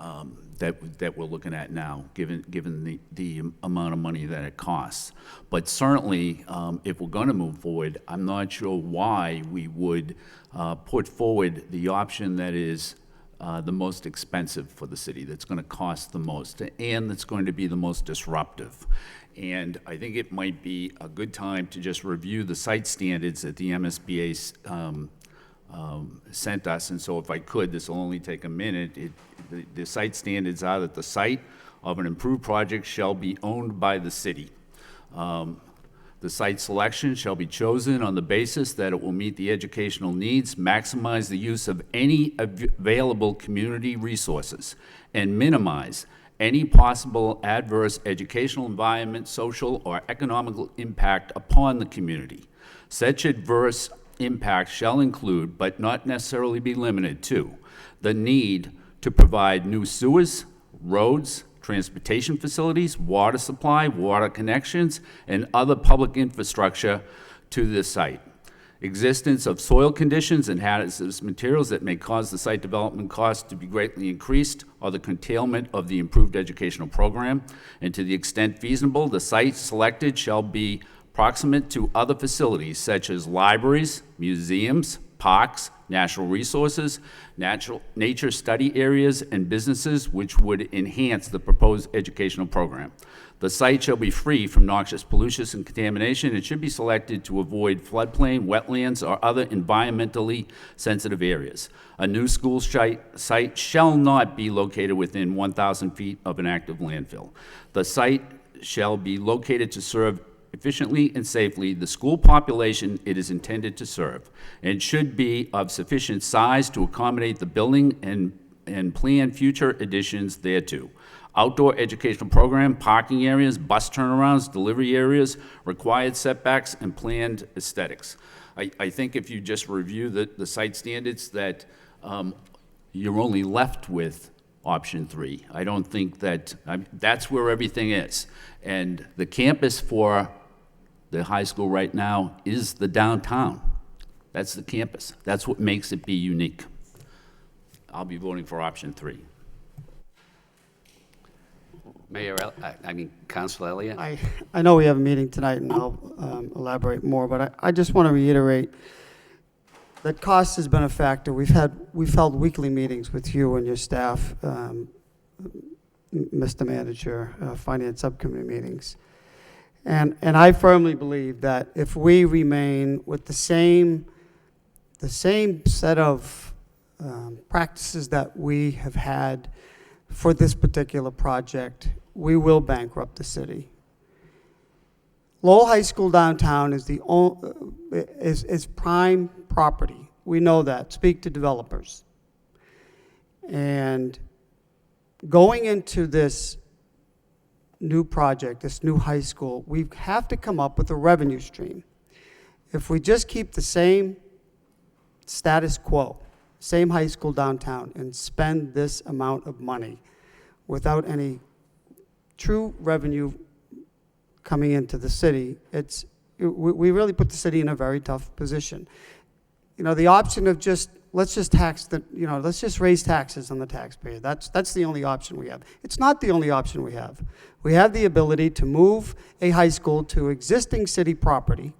that we're looking at now, given the amount of money that it costs. But certainly, if we're going to move forward, I'm not sure why we would put forward the option that is the most expensive for the city, that's going to cost the most, and that's going to be the most disruptive. And I think it might be a good time to just review the site standards that the MSBA sent us. And so if I could, this will only take a minute. The site standards are that the site of an improved project shall be owned by the city. The site selection shall be chosen on the basis that it will meet the educational needs, maximize the use of any available community resources, and minimize any possible adverse educational environment, social, or economical impact upon the community. Such adverse impact shall include, but not necessarily be limited to, the need to provide new sewers, roads, transportation facilities, water supply, water connections, and other public infrastructure to the site. Existence of soil conditions and hazardous materials that may cause the site development costs to be greatly increased, or the curtailment of the improved educational program. And to the extent feasible, the site selected shall be proximate to other facilities such as libraries, museums, parks, natural resources, nature study areas, and businesses, which would enhance the proposed educational program. The site shall be free from noxious pollution and contamination. It should be selected to avoid floodplain, wetlands, or other environmentally sensitive areas. A new school site shall not be located within 1,000 feet of an active landfill. The site shall be located to serve efficiently and safely the school population it is intended to serve, and should be of sufficient size to accommodate the building and plan future additions thereto. Outdoor educational program, parking areas, bus turnarounds, delivery areas, required setbacks, and planned aesthetics. I think if you just review the site standards, that you're only left with option 3. I don't think that, that's where everything is. And the campus for the high school right now is the downtown. That's the campus. That's what makes it be unique. I'll be voting for option 3. Mayor, Councilor Elliott? I know we have a meeting tonight, and I'll elaborate more, but I just want to reiterate that cost has been a factor. We've held weekly meetings with you and your staff, Mr. Manager, finance subcommittee meetings. And I firmly believe that if we remain with the same set of practices that we have had for this particular project, we will bankrupt the city. Lowell High School downtown is is prime property. We know that. Speak to developers. And going into this new project, this new high school, we have to come up with a revenue stream. If we just keep the same status quo, same high school downtown, and spend this amount of money without any true revenue coming into the city, we really put the city in a very tough position. You know, the option of let's just raise taxes on the taxpayer. That's the only option we have. It's not the only option we have. We have the ability to move a high school to existing city property,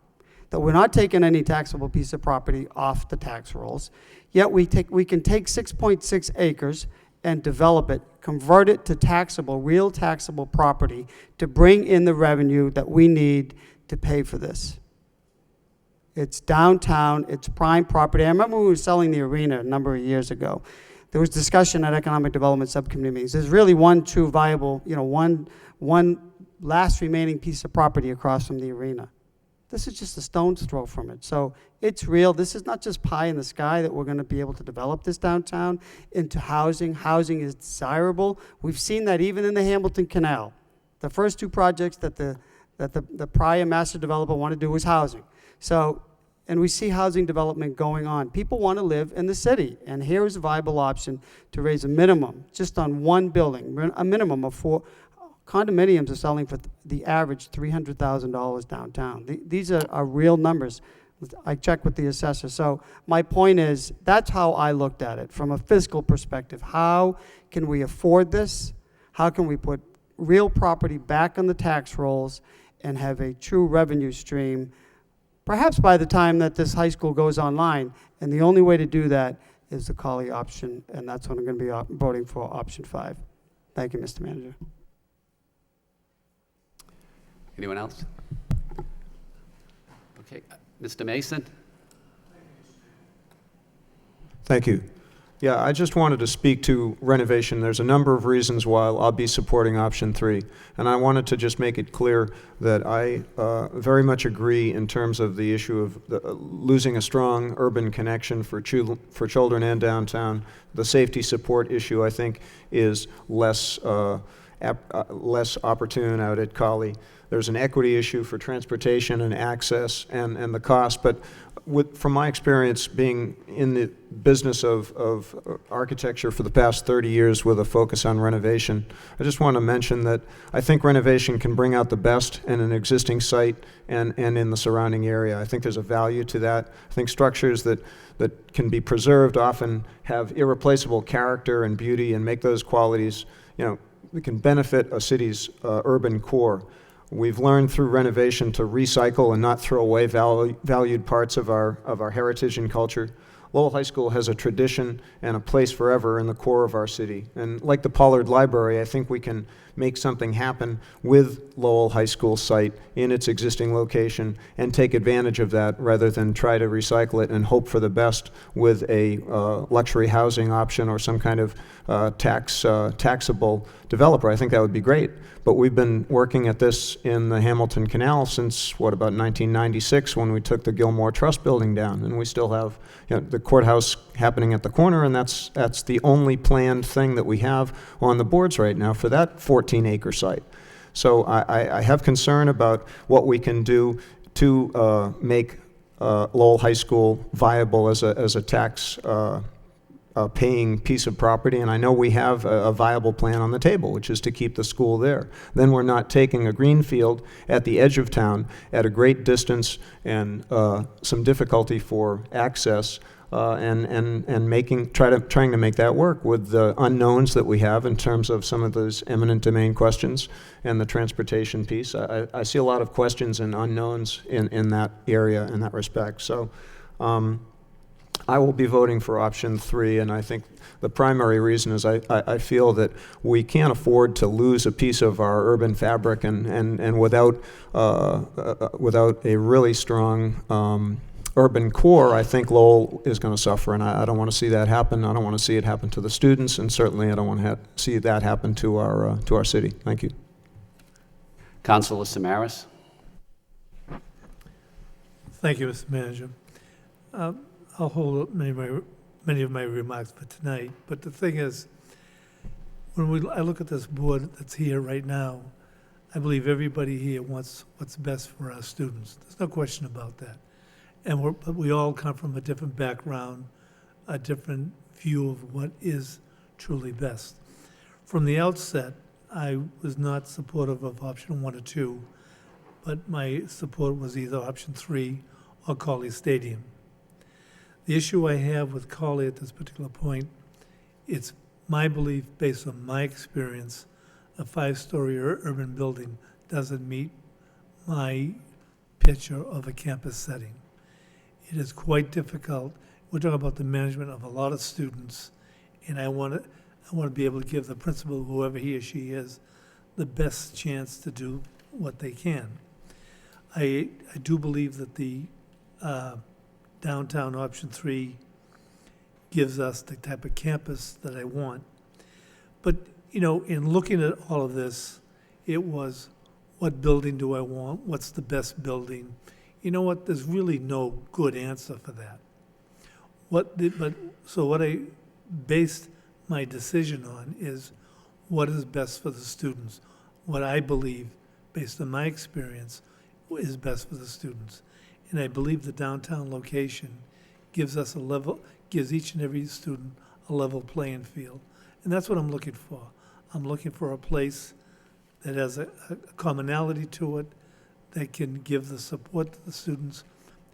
that we're not taking any taxable piece of property off the tax rolls, yet we can take 6.6 acres and develop it, convert it to real taxable property to bring in the revenue that we need to pay for this. It's downtown, it's prime property. I remember when we were selling the arena a number of years ago. There was discussion at economic development subcommittee meetings. There's really one true viable, one last remaining piece of property across from the arena. This is just a stone's throw from it. So it's real. This is not just pie in the sky that we're going to be able to develop this downtown into housing. Housing is desirable. We've seen that even in the Hamilton Canal. The first 2 projects that the prior master developer wanted to do was housing. So, and we see housing development going on. People want to live in the city, and here is a viable option to raise a minimum, just on one building, a minimum of 4. Condominiums are selling for the average $300,000 downtown. These are real numbers. I checked with the assessor. So my point is, that's how I looked at it from a fiscal perspective. How can we afford this? How can we put real property back on the tax rolls and have a true revenue stream, perhaps by the time that this high school goes online? And the only way to do that is the Colley option, and that's what I'm going to be voting for, option 5. Thank you, Mr. Manager. Anyone else? Okay, Mr. Mason? Thank you. Yeah, I just wanted to speak to renovation. There's a number of reasons why I'll be supporting option 3. And I wanted to just make it clear that I very much agree in terms of the issue of losing a strong urban connection for children and downtown. The safety support issue, I think, is less opportune out at Colley. There's an equity issue for transportation and access and the cost, but from my experience being in the business of architecture for the past 30 years with a focus on renovation, I just want to mention that I think renovation can bring out the best in an existing site and in the surrounding area. I think there's a value to that. I think structures that can be preserved often have irreplaceable character and beauty and make those qualities, that can benefit a city's urban core. We've learned through renovation to recycle and not throw away valued parts of our heritage and culture. Lowell High School has a tradition and a place forever in the core of our city. And like the Pollard Library, I think we can make something happen with Lowell High School site in its existing location and take advantage of that rather than try to recycle it and hope for the best with a luxury housing option or some kind of taxable developer. I think that would be great. But we've been working at this in the Hamilton Canal since, what, about 1996 when we took the Gilmore Trust building down. And we still have, you know, the courthouse happening at the corner, and that's the only planned thing that we have on the boards right now for that 14-acre site. So I have concern about what we can do to make Lowell High School viable as a tax paying piece of property, and I know we have a viable plan on the table, which is to keep the school there. Then we're not taking a green field at the edge of town at a great distance and some difficulty for access, and trying to make that work with the unknowns that we have in terms of some of those eminent domain questions and the transportation piece. I see a lot of questions and unknowns in that area in that respect. So I will be voting for option 3, and I think the primary reason is I feel that we can't afford to lose a piece of our urban fabric, and without a really strong urban core, I think Lowell is going to suffer, and I don't want to see that happen. I don't want to see it happen to the students, and certainly I don't want to see that happen to our city. Thank you. Councilor Samaras? Thank you, Mr. Manager. I'll hold up many of my remarks for tonight, but the thing is, when I look at this board that's here right now, I believe everybody here wants what's best for our students. There's no question about that. But we all come from a different background, a different view of what is truly best. From the outset, I was not supportive of option 1 or 2, but my support was either option 3 or Colley Stadium. The issue I have with Colley at this particular point, it's my belief, based on my experience, a 5-story urban building doesn't meet my picture of a campus setting. It is quite difficult. We're talking about the management of a lot of students, and I want to be able to give the principal, whoever he or she is, the best chance to do what they can. I do believe that the downtown option 3 gives us the type of campus that I want. But, you know, in looking at all of this, it was, what building do I want? What's the best building? You know what? There's really no good answer for that. So what I based my decision on is what is best for the students. What I believe, based on my experience, is best for the students. And I believe the downtown location gives each and every student a level playing field. And that's what I'm looking for. I'm looking for a place that has a commonality to it, that can give the support that the students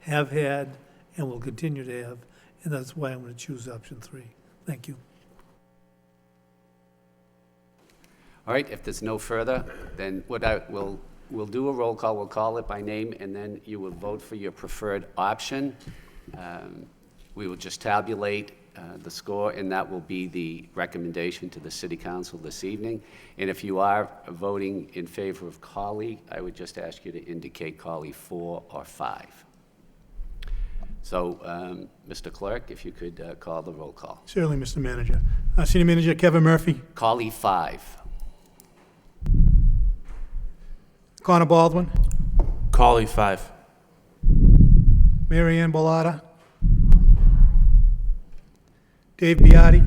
have had and will continue to have. And that's why I'm going to choose option 3. Thank you. All right, if there's no further, then we'll do a roll call. We'll call it by name, and then you will vote for your preferred option. We will just tabulate the score, and that will be the recommendation to the City Council this evening. And if you are voting in favor of Colley, I would just ask you to indicate Colley 4 or 5. So, Mr. Clerk, if you could call the roll call. Certainly, Mr. Manager. Senior Manager Kevin Murphy. Colley 5. Connor Baldwin. Colley 5. Mary Ann Bellata. Dave Biotti.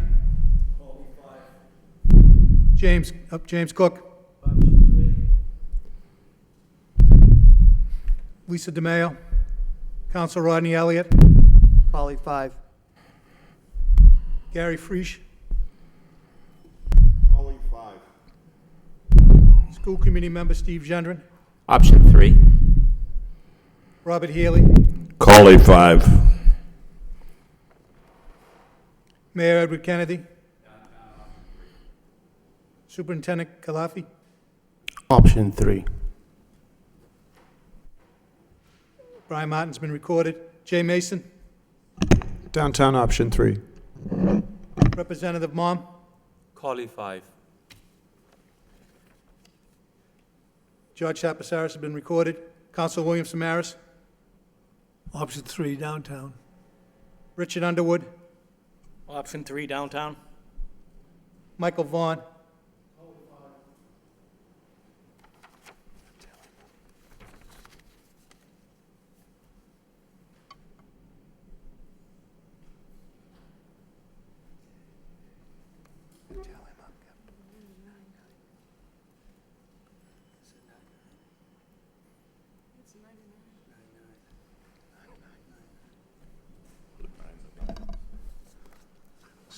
James Cook. Lisa DeMayo. Council Rodney Elliott. Colley 5. Gary Frisch. Colley 5. School Committee Member Steve Gendron. Option 3. Robert Healy. Colley 5. Mayor Edward Kennedy. Superintendent Kalafi. Option 3. Brian Martin's been recorded. Jay Mason. Downtown option 3. Representative Mom, Colley 5. George Chapasaris has been recorded. Council Williams Samaras, Option 3, downtown. Richard Underwood, Option 3, downtown. Michael Vaughn,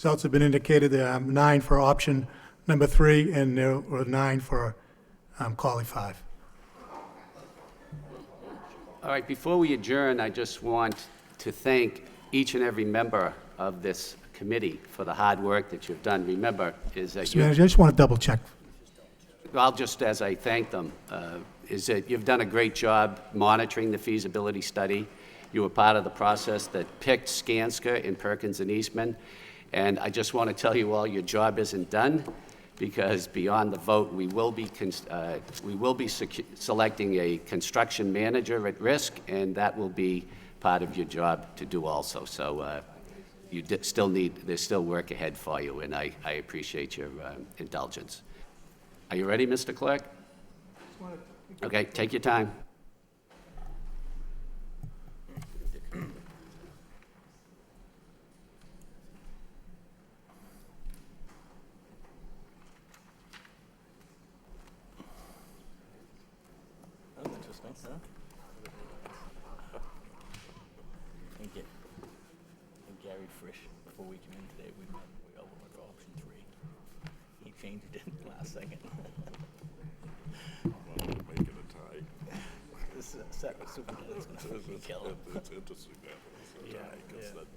results have been indicated. There are 9 for option number 3, and there were 9 for Colley 5. All right, before we adjourn, I just want to thank each and every member of this committee for the hard work that you've done. Remember, is that Mr. Manager, I just want to double check. I'll just, as I thank them, is that you've done a great job monitoring the feasibility study. You were part of the process that picked Skanska in Perkins and Eastman. And I just want to tell you all, your job isn't done, because beyond the vote, we will be selecting a construction manager at risk, and that will be part of your job to do also. So there's still work ahead for you, and I appreciate your indulgence. Are you ready, Mr. Clerk? Okay, take your time. That's interesting, huh? And Gary Frisch, before we came in today, we all went for option 3. He changed it last second. Make it a tie. This superintendent's gonna kill him. It's interesting that it's a tie, because then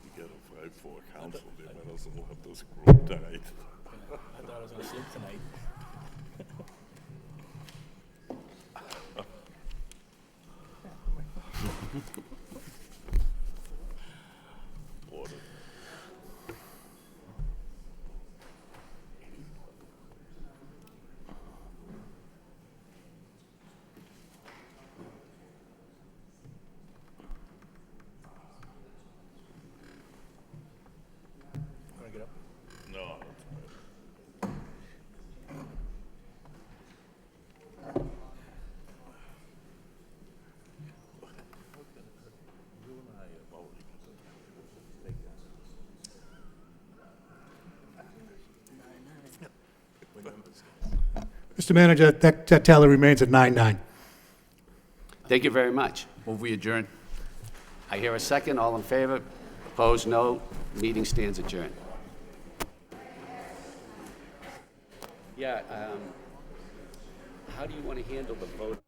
you get a 5-4 council, they might as well have this group tied. I thought I was gonna sleep tonight. Order. Wanna get up? No, that's right. You and I have already Mr. Manager, that tally remains at 9-9. Thank you very much. Move we adjourn. I hear a second. All in favor? Opposed? No. Meeting stands adjourned. Yeah, how do you want to handle the vote?